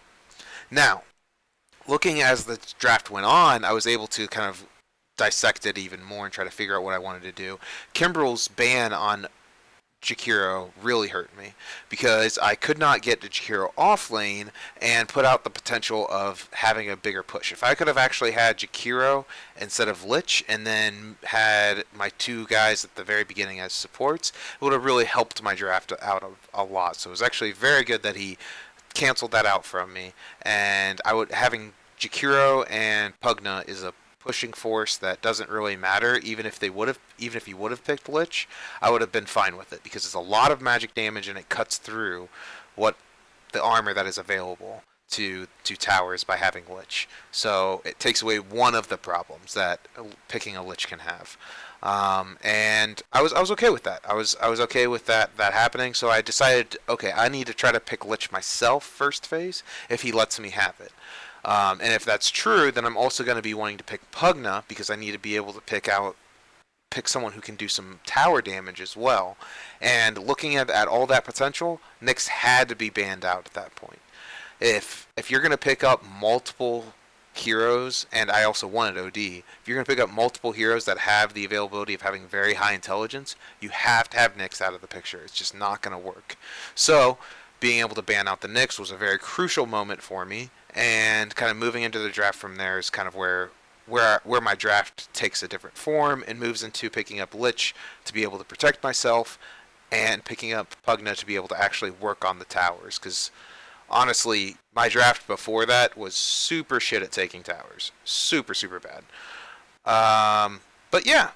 Now, looking as the draft went on, I was able to kind of dissect it even more and try to figure out what I wanted to do. Kimbrell's ban on Jakiro really hurt me because I could not get the Jakiro off lane and put out the potential of having a bigger push. If I could have actually had Jakiro instead of Lich and then had my 2 guys at the very beginning as supports, it would have really helped my draft out a lot. So it was actually very good that he canceled that out from me, and having Jakiro and Pugna is a pushing force that doesn't really matter. Even if he would have picked Lich, I would have been fine with it because it's a lot of magic damage and it cuts through what the armor that is available to towers by having Lich. So it takes away one of the problems that picking a Lich can have. And I was okay with that. I was okay with that happening. So I decided, okay, I need to try to pick Lich myself first phase if he lets me have it. And if that's true, then I'm also going to be wanting to pick Pugna because I need to be able to pick someone who can do some tower damage as well. And looking at all that potential, Nyx had to be banned out at that point. If you're going to pick up multiple heroes, and I also wanted OD, if you're going to pick up multiple heroes that have the availability of having very high intelligence, you have to have Nyx out of the picture. It's just not going to work. So being able to ban out the Nyx was a very crucial moment for me, and kind of moving into the draft from there is kind of where my draft takes a different form and moves into picking up Lich to be able to protect myself and picking up Pugna to be able to actually work on the towers, because honestly, my draft before that was super shit at taking towers. Super, super bad. But yeah,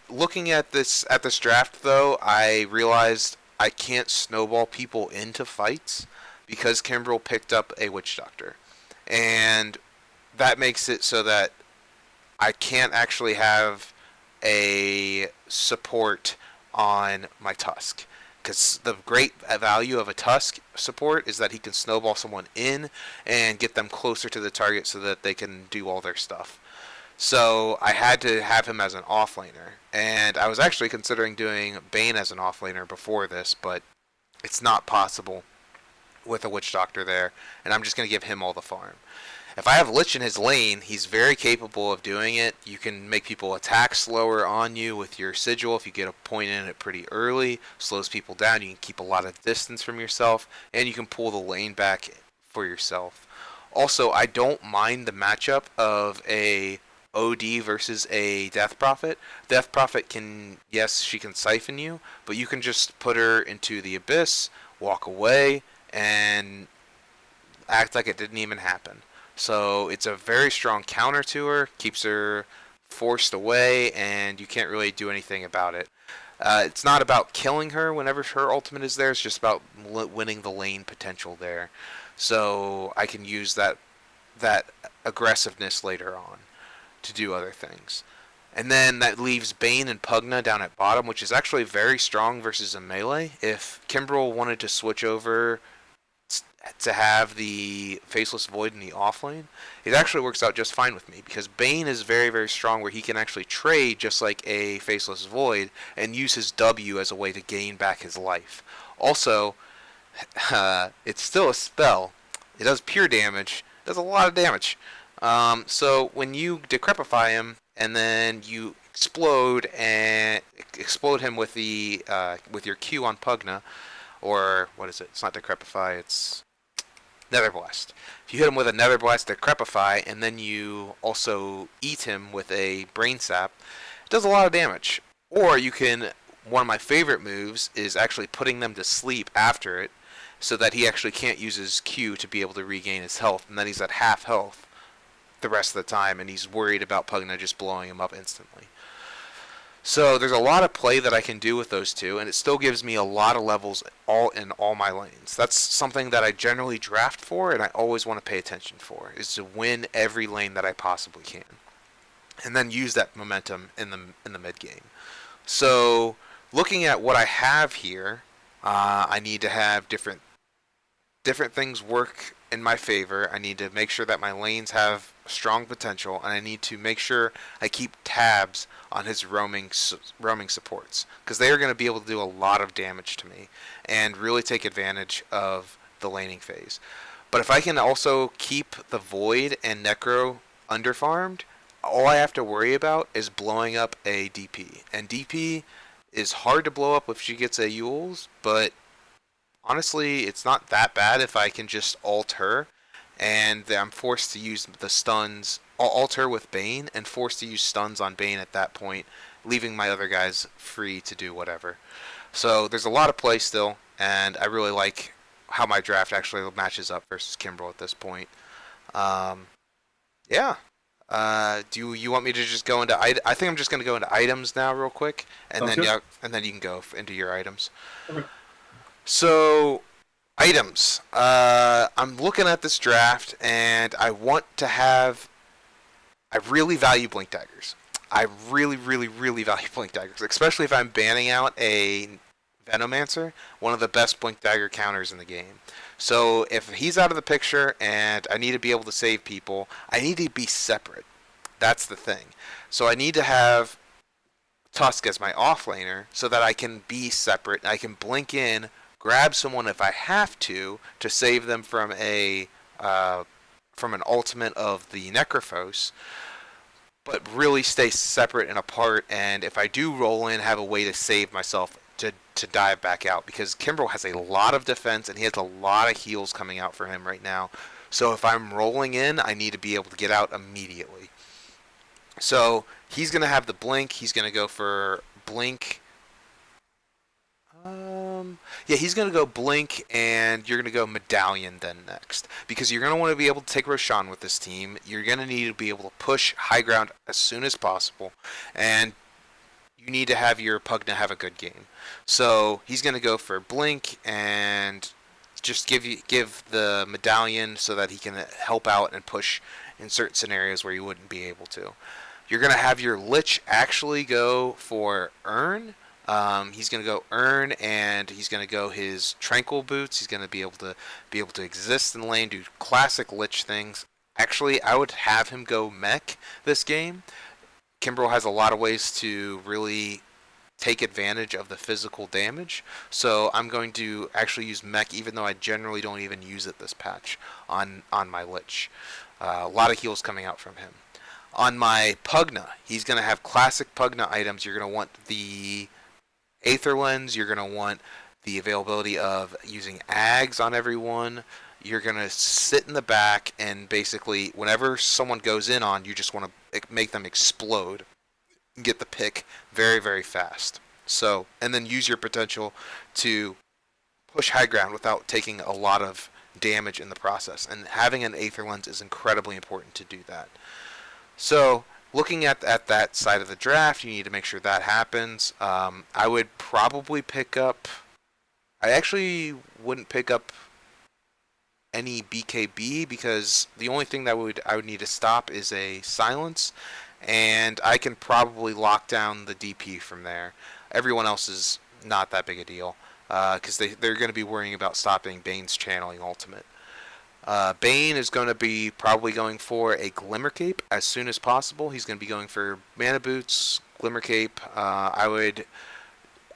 looking at this draft though, I realized I can't snowball people into fights because Kimbrell picked up a Witch Doctor. And that makes it so that I can't actually have a support on my Tusk. Because the great value of a Tusk support is that he can snowball someone in and get them closer to the target so that they can do all their stuff. So I had to have him as an offlaner. And I was actually considering doing Bane as an offlaner before this, but it's not possible with a Witch Doctor there, and I'm just going to give him all the farm. If I have Lich in his lane, he's very capable of doing it. You can make people attack slower on you with your Sigil if you get a point in it pretty early. Slows people down. You can keep a lot of distance from yourself, and you can pull the lane back for yourself. Also, I don't mind the matchup of a OD versus a Death Prophet. Death Prophet can, yes, she can siphon you, but you can just put her into the Abyss, walk away, and act like it didn't even happen. So it's a very strong counter to her, keeps her forced away, and you can't really do anything about it. It's not about killing her whenever her ultimate is there, it's just about winning the lane potential there. So I can use that aggressiveness later on to do other things. And then that leaves Bane and Pugna down at bottom, which is actually very strong versus a melee. If Kimbrell wanted to switch over to have the Faceless Void in the offlane, it actually works out just fine with me, because Bane is very, very strong where he can actually trade just like a Faceless Void and use his W as a way to gain back his life. Also, it's still a spell. It does pure damage. It does a lot of damage. So when you decrepify him and then you explode him with with your Q on Pugna, or what is it? It's not decrepify. It's Nether Blast. If you hit him with a Nether Blast, decrepify, and then you also eat him with a Brain Sap, it does a lot of damage. Or you can, one of my favorite moves is actually putting them to sleep after it, so that he actually can't use his Q to be able to regain his health, and then he's at half health the rest of the time, and he's worried about Pugna just blowing him up instantly. So there's a lot of play that I can do with those two, and it still gives me a lot of levels in all my lanes. That's something that I generally draft for, and I always want to pay attention for, is to win every lane that I possibly can, and then use that momentum in the mid game. So looking at what I have here, I need to have different things work in my favor. I need to make sure that my lanes have strong potential, and I need to make sure I keep tabs on his roaming supports, because they are going to be able to do a lot of damage to me and really take advantage of the laning phase. But if I can also keep the Void and Necro underfarmed, all I have to worry about is blowing up a DP. And DP is hard to blow up if she gets a Yules, but honestly, it's not that bad if I can just ult her, and I'm forced to use the stuns. I'll ult her with Bane, and forced to use stuns on Bane at that point, leaving my other guys free to do whatever. So there's a lot of play still, and I really like how my draft actually matches up versus Kimbrell at this point. Um, yeah. Do you want me to just go into? I think I'm just going to go into items now, real quick, and Sounds then good. and then you can go into your items. Okay. So, items. I'm looking at this draft, and I want to have. I really value blink daggers. I really, really, really value blink daggers, especially if I'm banning out a Venomancer, one of the best blink dagger counters in the game. So if he's out of the picture and I need to be able to save people, I need to be separate. That's the thing. So I need to have Tusk as my offlaner so that I can be separate. I can blink in, grab someone if I have to save them from an ultimate of the Necrophos, but really stay separate and apart. And if I do roll in, have a way to save myself to dive back out, because Kimbrell has a lot of defense and he has a lot of heals coming out for him right now. So if I'm rolling in, I need to be able to get out immediately. So he's going to have the blink. He's going to go for blink. Yeah, he's going to go blink, and you're going to go medallion then next, because you're going to want to be able to take Roshan with this team. You're going to need to be able to push high ground as soon as possible, and you need to have your Pugna have a good game. So he's going to go for blink and just give the medallion so that he can help out and push in certain scenarios where you wouldn't be able to. You're going to have your Lich actually go for Earn. He's going to go Earn, and he's going to go his Tranquil Boots. He's going to be able to exist in the lane, do classic Lich things. Actually, I would have him go Mech this game. Kimbrell has a lot of ways to really take advantage of the physical damage, so I'm going to actually use Mech, even though I generally don't even use it this patch on my Lich. A lot of heals coming out from him. On my Pugna, he's going to have classic Pugna items. You're going to want the Aether Lens. You're going to want the availability of using Ags on everyone. You're going to sit in the back, and basically whenever someone goes in on, you just want to make them explode and get the pick very, very fast. So, and then use your potential to push high ground without taking a lot of damage in the process. And having an Aether Lens is incredibly important to do that. So, looking at that side of the draft, you need to make sure that happens. I would probably pick up... I actually wouldn't pick up any BKB, because the only thing that I would need to stop is a silence, and I can probably lock down the DP from there. Everyone else is not that big a deal, because they're going to be worrying about stopping Bane's channeling ultimate. Bane is going to be probably going for a Glimmer Cape as soon as possible. He's going to be going for Mana Boots, Glimmer Cape. I would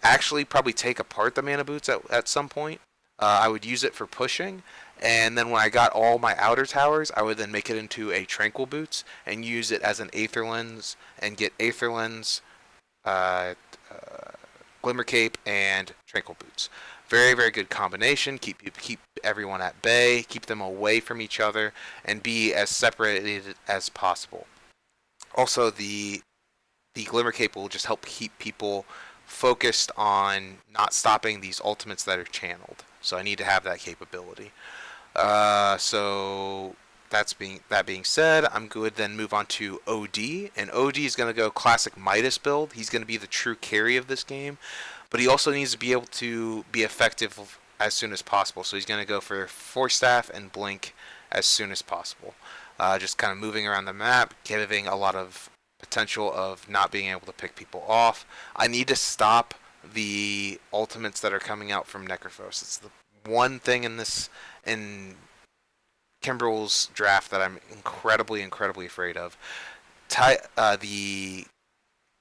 actually probably take apart the Mana Boots at some point. I would use it for pushing, and then when I got all my outer towers, I would then make it into a Tranquil Boots and use it as an Aether Lens and get Aether Lens, Glimmer Cape, and Tranquil Boots. Very, very good combination. Keep everyone at bay, keep them away from each other, and be as separated as possible. Also, the Glimmer Cape will just help keep people focused on not stopping these ultimates that are channeled. So I need to have that capability. So that being said, I'm good. Then move on to OD, and OD is going to go classic Midas build. He's going to be the true carry of this game, but he also needs to be able to be effective as soon as possible. So he's going to go for Force Staff and Blink as soon as possible. Just kind of moving around the map, giving a lot of potential of not being able to pick people off. I need to stop the ultimates that are coming out from Necrophos. It's the one thing in Kimbrell's draft that I'm incredibly afraid of. The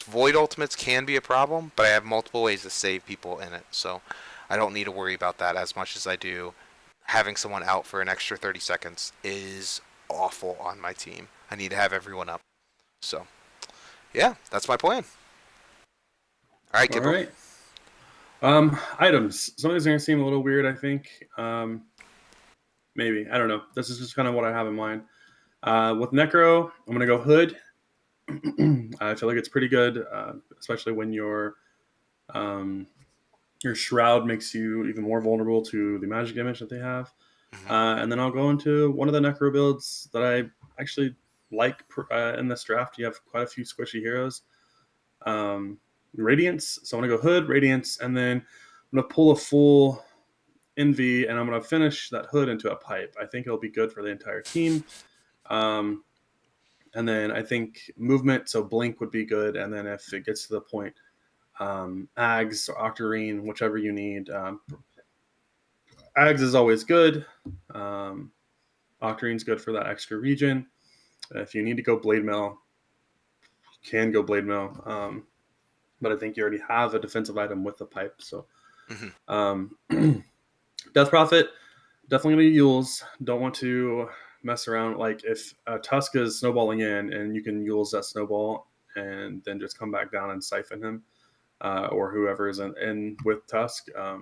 Void ultimates can be a problem, but I have multiple ways to save people in it, so I don't need to worry about that as much as I do. Having someone out for an extra 30 seconds is awful on my team. I need to have everyone up. So, yeah, that's my plan. All right, All Kimbrell. right. Items. Some of these are gonna seem a little weird, I think. Maybe. I don't know. This is just kind of what I have in mind. With Necro, I'm gonna go Hood. I feel like it's pretty good, especially when your Shroud makes you even more vulnerable to the magic damage that they have. Mm-hmm. And then I'll go into one of the Necro builds that I actually like in this draft. You have quite a few squishy heroes. Radiance. So I'm going to go Hood, Radiance, and then I'm going to pull a full Envy, and I'm going to finish that Hood into a Pipe. I think it'll be good for the entire team. And then I think Movement, so Blink would be good. And then if it gets to the point, Ags or Octarine, whichever you need. Ags is always good. Octarine's good for that extra region. If you need to go Blade Mail, you can go Blade Mail. But I think you already have a defensive item with the pipe. So, Death Prophet, definitely going to Yules. Don't want to mess around. Like if Tusk is snowballing in and you can Yules that snowball and then just come back down and siphon him or whoever is in with Tusk. I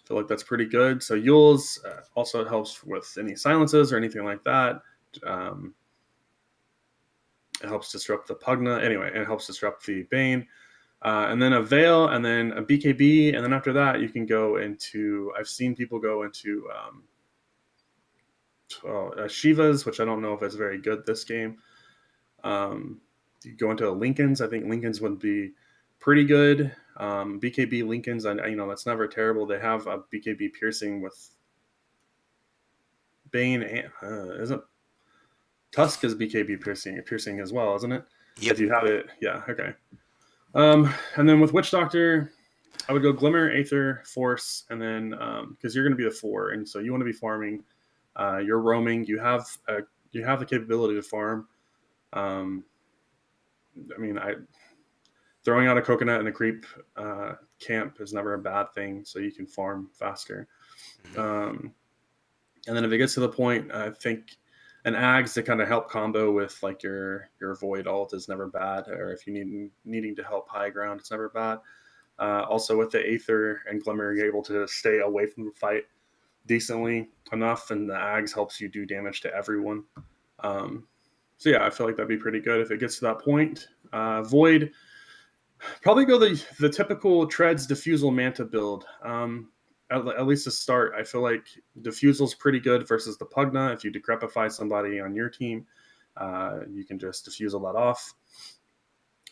feel like that's pretty good. So Yules also helps with any silences or anything like that. It helps disrupt the Pugna. Anyway, it helps disrupt the Bane. And then a Veil, and then a BKB, and then after that, you can go into. I've seen people go into Shivas, which I don't know if it's very good this game. You go into Lincolns. I think Lincolns would be pretty good. BKB Lincolns, that's never terrible. They have a BKB piercing with Bane. Isn't Tusk is BKB piercing as well, isn't it? Yep. If you have it, yeah, okay. And then with Witch Doctor, I would go Glimmer, Aether, Force, and then because you're going to be the 4, and so you want to be farming. You're roaming. You have the capability to farm. Throwing out a coconut in a creep camp is never a bad thing, so you can farm faster. And then if it gets to the point, I think an Ags to kind of help combo with like your Void ult is never bad, or if you needing to help high ground, it's never bad. Also with the Aether and Glimmer, you're able to stay away from the fight decently enough, and the Ags helps you do damage to everyone. So yeah, I feel like that'd be pretty good if it gets to that point. Void, probably go the typical Treads Diffusal Manta build. At least to start, I feel like Diffusal's pretty good versus the Pugna. If you decrepify somebody on your team, you can just diffusal that off.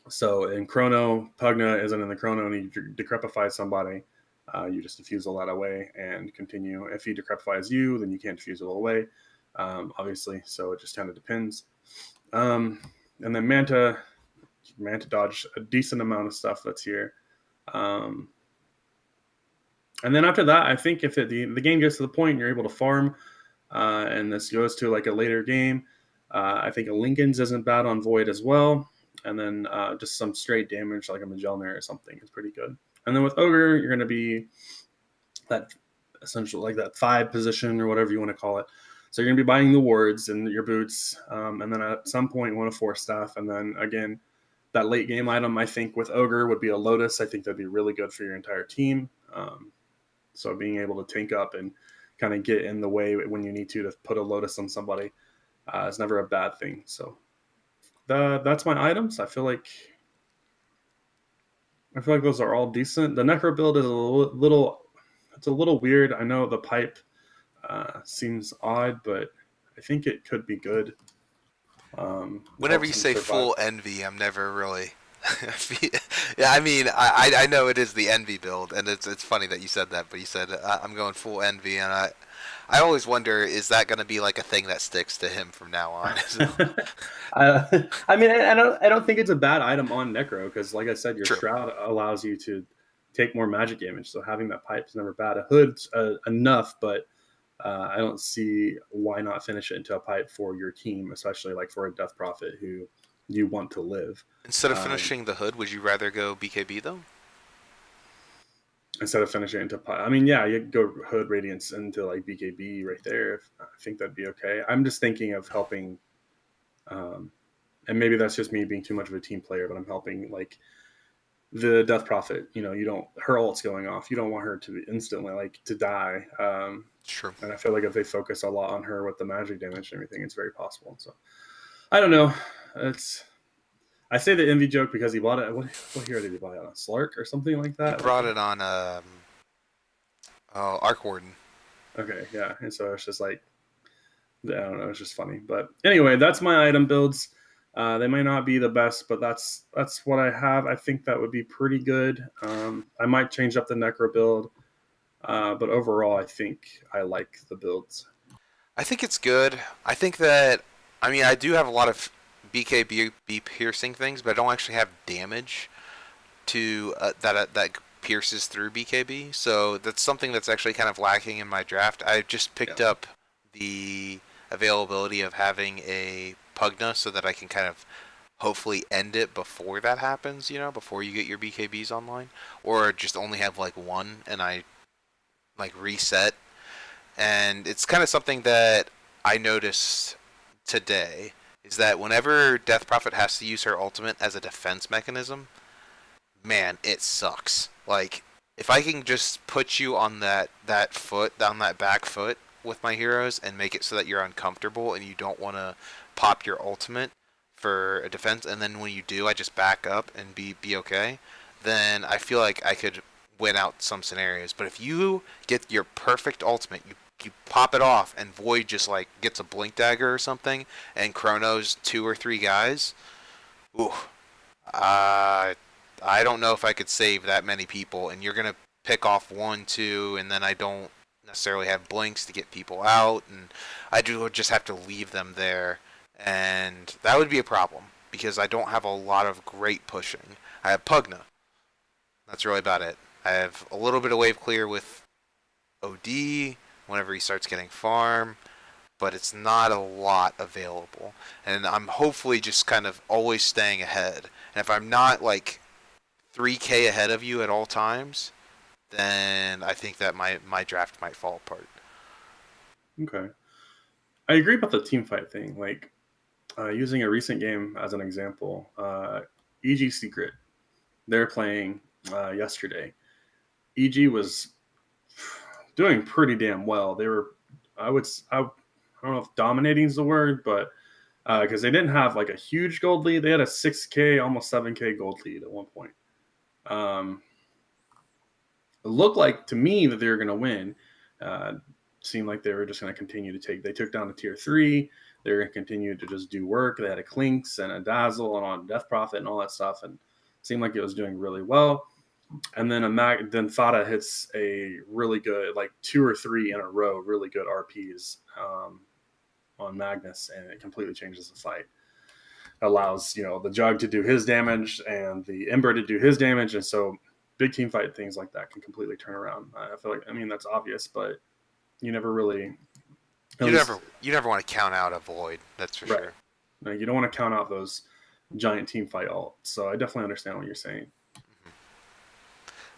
So in Chrono, Pugna isn't in the Chrono, and you decrepify somebody, you just diffusal that away and continue. If he decrepifies you, then you can't diffusal away, obviously. So it just kind of depends. And then Manta dodge a decent amount of stuff that's here. And then after that, I think if the game gets to the point you're able to farm, and this goes to like a later game, I think a Lincoln's isn't bad on Void as well. And then just some straight damage like a Magellan or something is pretty good. And then with Ogre, you're going to be that essential, like that 5 position or whatever you want to call it. So you're going to be buying the wards and your boots. And then at some point, you want to force stuff. And then again, that late game item, I think with Ogre would be a Lotus. I think that'd be really good for your entire team. So being able to tank up and kind of get in the way when you need to put a Lotus on somebody is never a bad thing. So that's my items. I feel like those are all decent. The Necro build is a little weird. I know the pipe seems odd, but I think it could be good. Whenever you say full envy, I'm never really. Yeah, I mean, I know it is the envy build, and it's funny that you said that, but you said I'm going full envy, and I always wonder, is that going to be like a thing that sticks to him from now on? I mean, I don't think it's a bad item on Necro because, like I said, your True. Shroud allows you to take more magic damage. So having that pipe is never bad. A hood's enough, but I don't see why not finish it into a pipe for your team, especially like for a Death Prophet who you want to live. Instead of finishing the hood, would you rather go BKB though? Instead of finishing it into pipe, I mean, yeah, you could go hood radiance into like BKB right there. I think that'd be okay. I'm just thinking of helping, and maybe that's just me being too much of a team player, but I'm helping like the Death Prophet. You don't, her ult's going off. You don't want her to instantly like to die. Sure. And I feel like if they focus a lot on her with the magic damage and everything, it's very possible. So I don't know. I say the envy joke because he bought it. What hero did he buy it on? Slark or something like that? He brought it on Arc Warden. Okay, yeah. And so it's just like, I don't know. It's just funny. But anyway, that's my item builds. They might not be the best, but that's what I have. I think that would be pretty good. I might change up the Necro build, but overall, I think I like the builds. I think it's good. I think that, I mean, I do have a lot of BKB piercing things, but I don't actually have damage to that pierces through BKB. So that's something that's actually kind of lacking in my draft. I just picked up the availability of having a Pugna so that I can kind of hopefully end it before that happens, before you get your BKBs online, or just only have like one and I like reset. And it's kind of something that I noticed today is that whenever Death Prophet has to use her ultimate as a defense mechanism, man, it sucks. Like, if I can just put you on that foot, down that back foot with my heroes and make it so that you're uncomfortable and you don't want to pop your ultimate for a defense, and then when you do, I just back up and be okay, then I feel like I could win out some scenarios. But if you get your perfect ultimate, you pop it off and Void just like gets a blink dagger or something and chronos 2 or 3 guys, ooh, I don't know if I could save that many people, and you're gonna pick off 1, 2, and then I don't necessarily have blinks to get people out, and I would just have to leave them there, and that would be a problem because I don't have a lot of great pushing. I have Pugna. That's really about it. I have a little bit of wave clear with OD whenever he starts getting farm, but it's not a lot available. And I'm hopefully just kind of always staying ahead. And if I'm not like 3K ahead of you at all times, then I think that my draft might fall apart. Okay. I agree about the team fight thing. Like, using a recent game as an example, EG Secret, they're playing yesterday. EG was doing pretty damn well. They were, I don't know if dominating is the word, but because they didn't have like a huge gold lead, they had a 6K, almost 7K gold lead at one point. It looked like to me that they were going to win. Seemed like they were just going to continue to take. They took down the tier 3. They were going to continue to just do work. They had a Clinkz and a Dazzle and on Death Prophet and all that stuff, and seemed like it was doing really well. And then then Fada hits a really good, like 2 or 3 in a row, really good RPs on Magnus, and it completely changes the fight. Allows the Jug to do his damage and the Ember to do his damage, and so big team fight things like that can completely turn around. I feel like, I mean, that's obvious, but you never really. You never want to count out a Void. That's for sure. No, you don't want to count out those giant team fight ults. So I definitely understand what you're saying.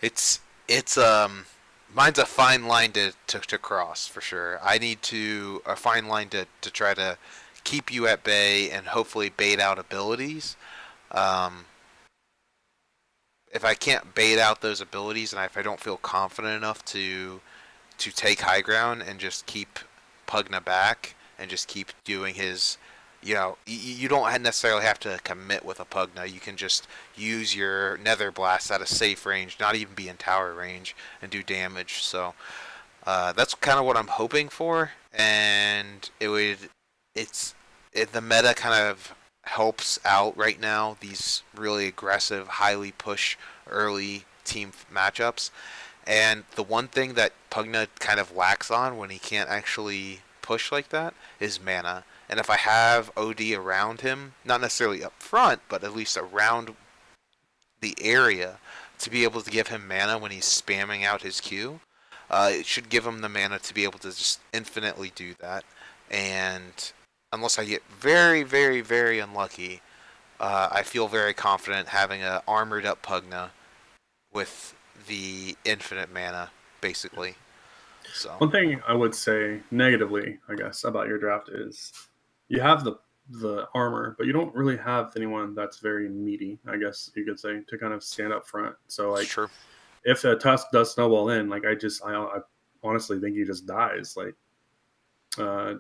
It's mine's a fine line to cross for sure. I need a fine line to try to keep you at bay and hopefully bait out abilities. If I can't bait out those abilities and if I don't feel confident enough to take high ground and just keep Pugna back and just keep doing his, you don't necessarily have to commit with a Pugna. You can just use your Nether Blast at a safe range, not even be in tower range, and do damage. So that's kind of what I'm hoping for, and the meta kind of helps out right now these really aggressive, highly push early team matchups. And the one thing that Pugna kind of lacks on when he can't actually push like that is mana. And if I have OD around him, not necessarily up front, but at least around the area to be able to give him mana when he's spamming out his Q. It should give him the mana to be able to just infinitely do that. And unless I get very, very, very unlucky, I feel very confident having a armored up Pugna with the infinite mana, basically. So One thing I would say negatively, I guess, about your draft is you have the armor, but you don't really have anyone that's very meaty, I guess you could say, to kind of stand up front. So it's like true. if a Tusk does snowball in, like I honestly think he just dies. Like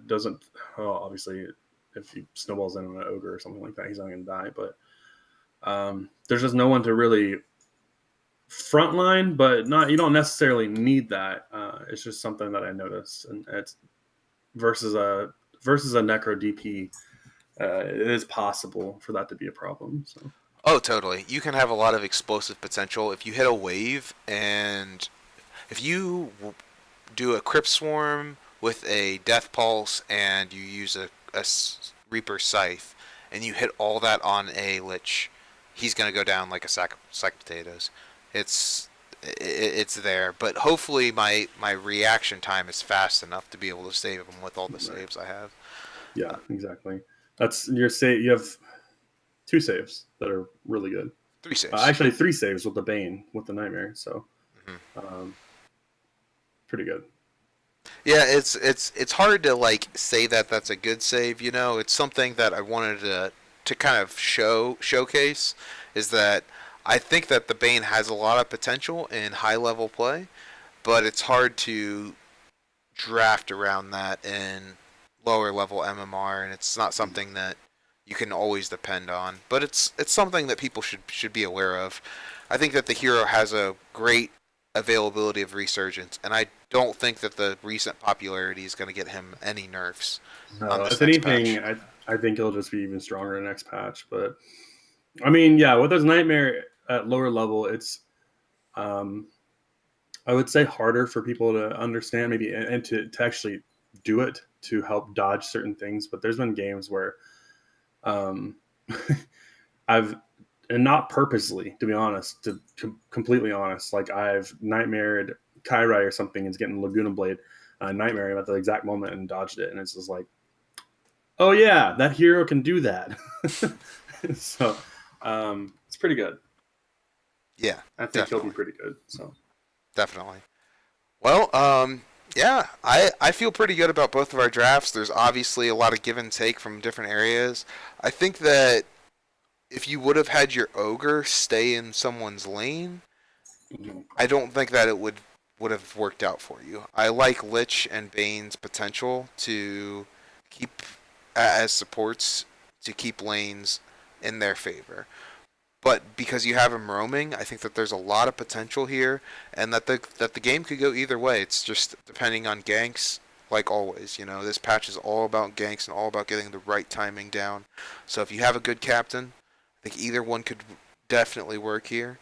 doesn't obviously if he snowballs in on an ogre or something like that, he's not gonna die. But there's just no one to really frontline, but not you don't necessarily need that. It's just something that I noticed, and it's versus a necro DP. It is possible for that to be a problem. So Oh, totally. You can have a lot of explosive potential if you hit a wave, and if you do a Crypt Swarm with a Death Pulse and you use a Reaper Scythe, and you hit all that on a Lich, he's going to go down like a sack of potatoes. It's there, but hopefully my reaction time is fast enough to be able to save him with all the saves I have. yeah, exactly. That's your save. You have 2 saves that are really good. 3 saves. Actually, 3 saves with the Bane with the Nightmare. So pretty good. Yeah, it's hard to like say that that's a good save. It's something that I wanted to kind of showcase is that I think that the Bane has a lot of potential in high level play, but it's hard to draft around that in lower level MMR, and it's not something that you can always depend on. But it's something that people should be aware of. I think that the hero has a great availability of resurgence, and I don't think that the recent popularity is going to get him any nerfs on No, this if next anything, patch. I think he'll just be even stronger in the next patch. But I mean, yeah, with his Nightmare at lower level, it's um, I would say harder for people to understand maybe and to actually do it to help dodge certain things. But there's been games where um, I've and not purposely, to be honest, completely honest. Like I've nightmared Kairai or something and is getting Laguna Blade, nightmare him at the exact moment and dodged it, and it's just like, oh yeah, that hero can do that. So it's pretty good. Yeah, I think he'll be definitely, pretty good. So definitely. Well, yeah, I feel pretty good about both of our drafts. There's obviously a lot of give and take from different areas. I think that if you would have had your ogre stay in someone's lane, I don't think that it would have worked out for you. I like Lich and Bane's potential to keep as supports to keep lanes in their favor. But because you have him roaming, I think that there's a lot of potential here, and that the game could go either way. It's just depending on ganks, like always. This patch is all about ganks and all about getting the right timing down. So if you have a good captain, I think either one could definitely work here,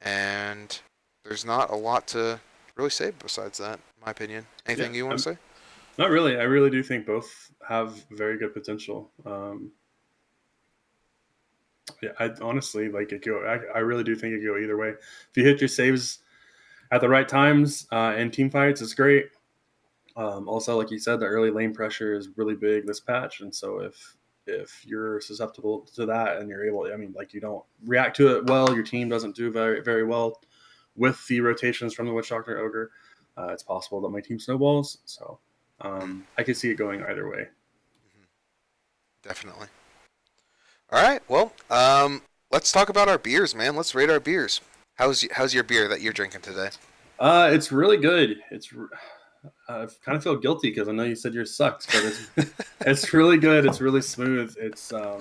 and there's not a lot to really say besides that, in my opinion. yeah, Anything you want to say? not really. I really do think both have very good potential. Yeah, I honestly like it. I really do think it could go either way. If you hit your saves at the right times in team fights, it's great. Also, like you said, the early lane pressure is really big this patch, and so if you're susceptible to that and you're able, I mean, like you don't react to it well, your team doesn't do very very well with the rotations from the Witch Doctor Ogre. It's possible that my team snowballs. So Mm-hmm. I could see it going either way. Definitely. All right. Well, let's talk about our beers, man. Let's rate our beers. How's your beer that you're drinking today? It's really good. I kind of feel guilty because I know you said yours sucks, but it's really good. It's really smooth. It's I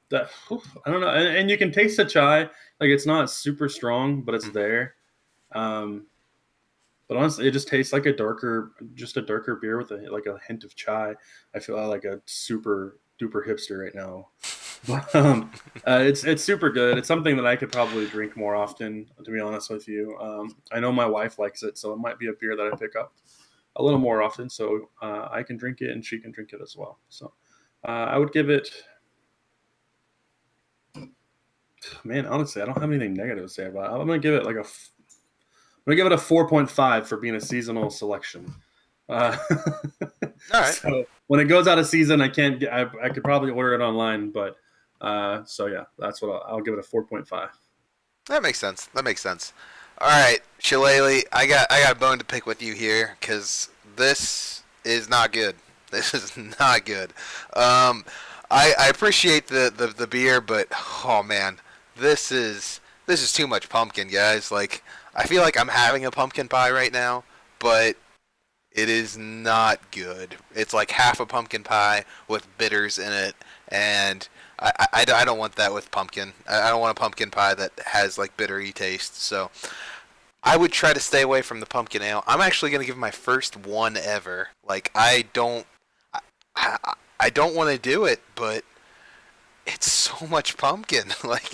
don't know, and you can taste the chai. Like it's not super strong, but it's there. Um, but honestly, it just tastes like just a darker beer with like a hint of chai. I feel like a super duper hipster right now. But it's super good. It's something that I could probably drink more often, to be honest with you. I know my wife likes it, so it might be a beer that I pick up a little more often, so I can drink it and she can drink it as well. So I would give it Man, honestly, I don't have anything negative to say about it. I'm gonna give it like I'm gonna give it a 4.5 for being a seasonal selection. Uh, All right. so when it goes out of season, I can't get. I could probably order it online, but so yeah, that's what I'll give it a 4.5. That makes sense. That makes sense. All right, Shillelagh, I got a bone to pick with you here because this is not good. This is not good. Um, I appreciate the beer, but oh man, this is this is too much pumpkin, guys. Like I feel like I'm having a pumpkin pie right now, but it is not good. It's like half a pumpkin pie with bitters in it, and I don't want that with pumpkin. I don't want a pumpkin pie that has like bittery taste. So I would try to stay away from the pumpkin ale. I'm actually gonna give my first one ever. Like I don't want to do it, but it's so much pumpkin. Like,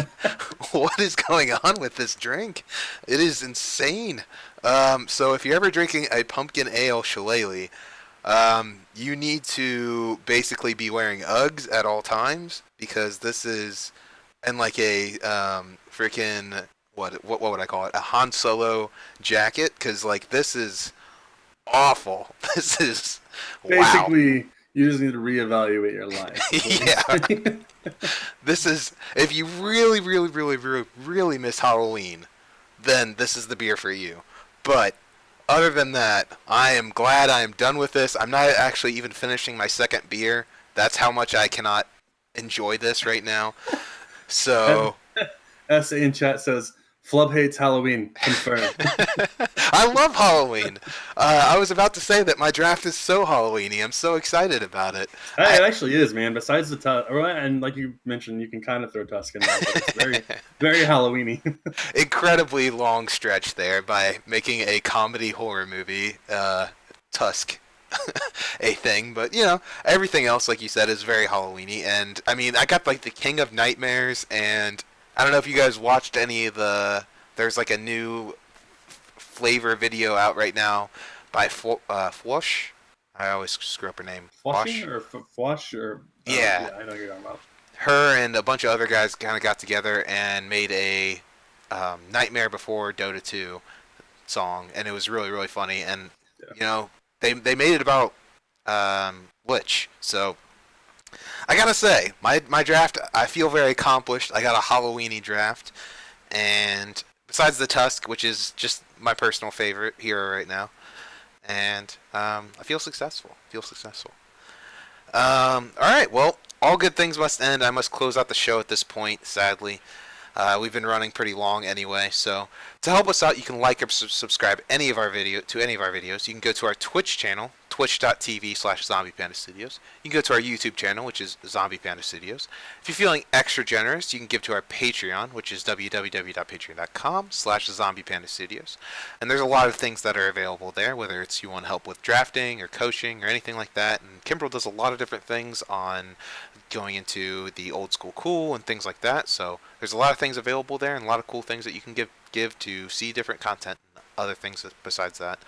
what is going on with this drink? It is insane. So if you're ever drinking a pumpkin ale shillelagh, you need to basically be wearing Uggs at all times because this is, and like a freaking what would I call it? A Han Solo jacket because like this is awful. This is wow. Basically, you just need to reevaluate your life. Yeah. This is if you really miss Halloween, then this is the beer for you. But other than that, I am glad I am done with this. I'm not actually even finishing my second beer. That's how much I cannot enjoy this right now. So Essay in chat says Flubb hates Halloween. Confirmed. I love Halloween. I was about to say that my draft is so Halloweeny. I'm so excited about it. It actually is, man. Besides the Tusk, and like you mentioned, you can kind of throw Tusk in there, but it's very, very Halloweeny. Incredibly long stretch there by making a comedy horror movie, Tusk, a thing. But you know, everything else, like you said, is very Halloweeny. And I mean, I got like the King of Nightmares, and I don't know if you guys watched any of the. There's like a new flavor video out right now by Fwosh. I always screw up her name. Flushing or Flush or yeah. I know what you're talking about. Her and a bunch of other guys kind of got together and made a Nightmare Before Dota 2 song, and it was really funny. And Yeah. you know, they made it about Lich. So I gotta say, my draft, I feel very accomplished. I got a Halloweeny draft, and besides the Tusk, which is just my personal favorite hero right now, and I feel successful. Feel successful. All right, well, all good things must end. I must close out the show at this point, sadly. We've been running pretty long anyway, so to help us out, you can like or subscribe any of our videos. You can go to our Twitch channel, twitch.tv/ZombiePandaStudios. You can go to our YouTube channel, which is Zombie Panda Studios. If you're feeling extra generous, you can give to our Patreon, which is www.patreon.com/ZombiePandaStudios. And there's a lot of things that are available there, whether it's you want help with drafting or coaching or anything like that. And Kimbrell does a lot of different things on going into the old school cool and things like that. So there's a lot of things available there and a lot of cool things that you can give to see different content and other things besides that.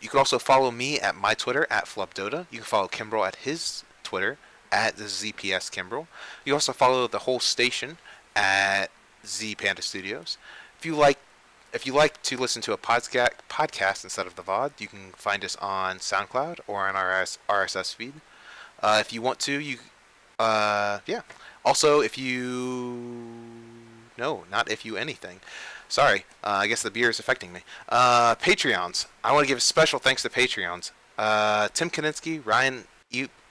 You can also follow me at my Twitter at FlubbDota. You can follow Kimbrell at his Twitter at ZPS.ZOMBIES. You also follow the whole station at Panda Studios. If you like to listen to a podcast instead of the VOD, you can find us on SoundCloud or on our RSS feed. If you want to, yeah. Also, if you... No, not if you anything. Sorry, I guess the beer is affecting me. Patreons. I want to give special thanks to Patreons. Tim Kaninsky, Ryan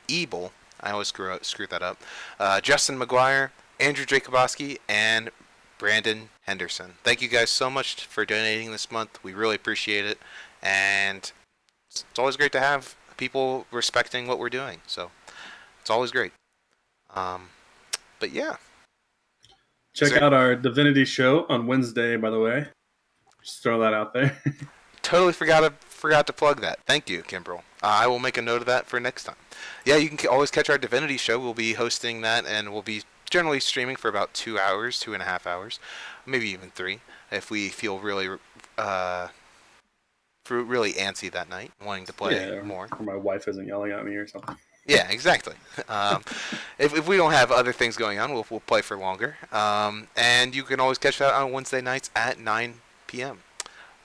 Ebel, I always screw that up. Justin McGuire, Andrew Jacobowski, and Brandon Henderson. Thank you guys so much for donating this month. We really appreciate it. And it's always great to have people respecting what we're doing. So it's always great. But yeah. Check out our Divinity show on Wednesday, by the way. Just throw that out there. Totally forgot to plug that. Thank you, Kimbrell. I will make a note of that for next time. Yeah, you can always catch our Divinity show. We'll be hosting that, and we'll be generally streaming for about 2 hours, 2.5 hours, maybe even 3, if we feel really antsy that night, wanting to play more. Or my wife isn't yelling at me or something. Yeah, exactly. Um, if we don't have other things going on, we'll play for longer. And you can always catch that on Wednesday nights at 9 p.m.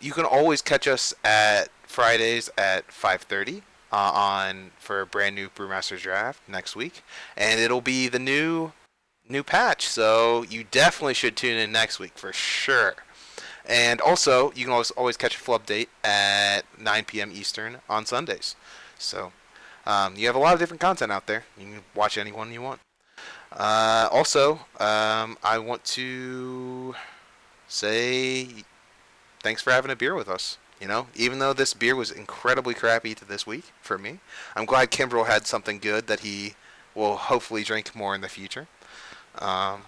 You can always catch us at Fridays at 5:30 on for a brand new Brewmaster draft next week, and it'll be the new patch. So you definitely should tune in next week for sure. And also, you can always catch a Flubb date at 9 p.m. Eastern on Sundays. So you have a lot of different content out there. You can watch anyone you want. I want to say thanks for having a beer with us. You know, even though this beer was incredibly crappy to this week for me, I'm glad Kimbrell had something good that he will hopefully drink more in the future. Um,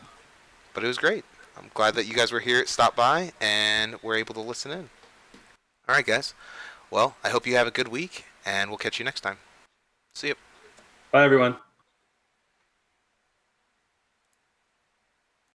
but it was great. I'm glad that you guys were here, stopped by, and were able to listen in. All right, guys. Well, I hope you have a good week, and we'll catch you next time. See you. Bye, everyone.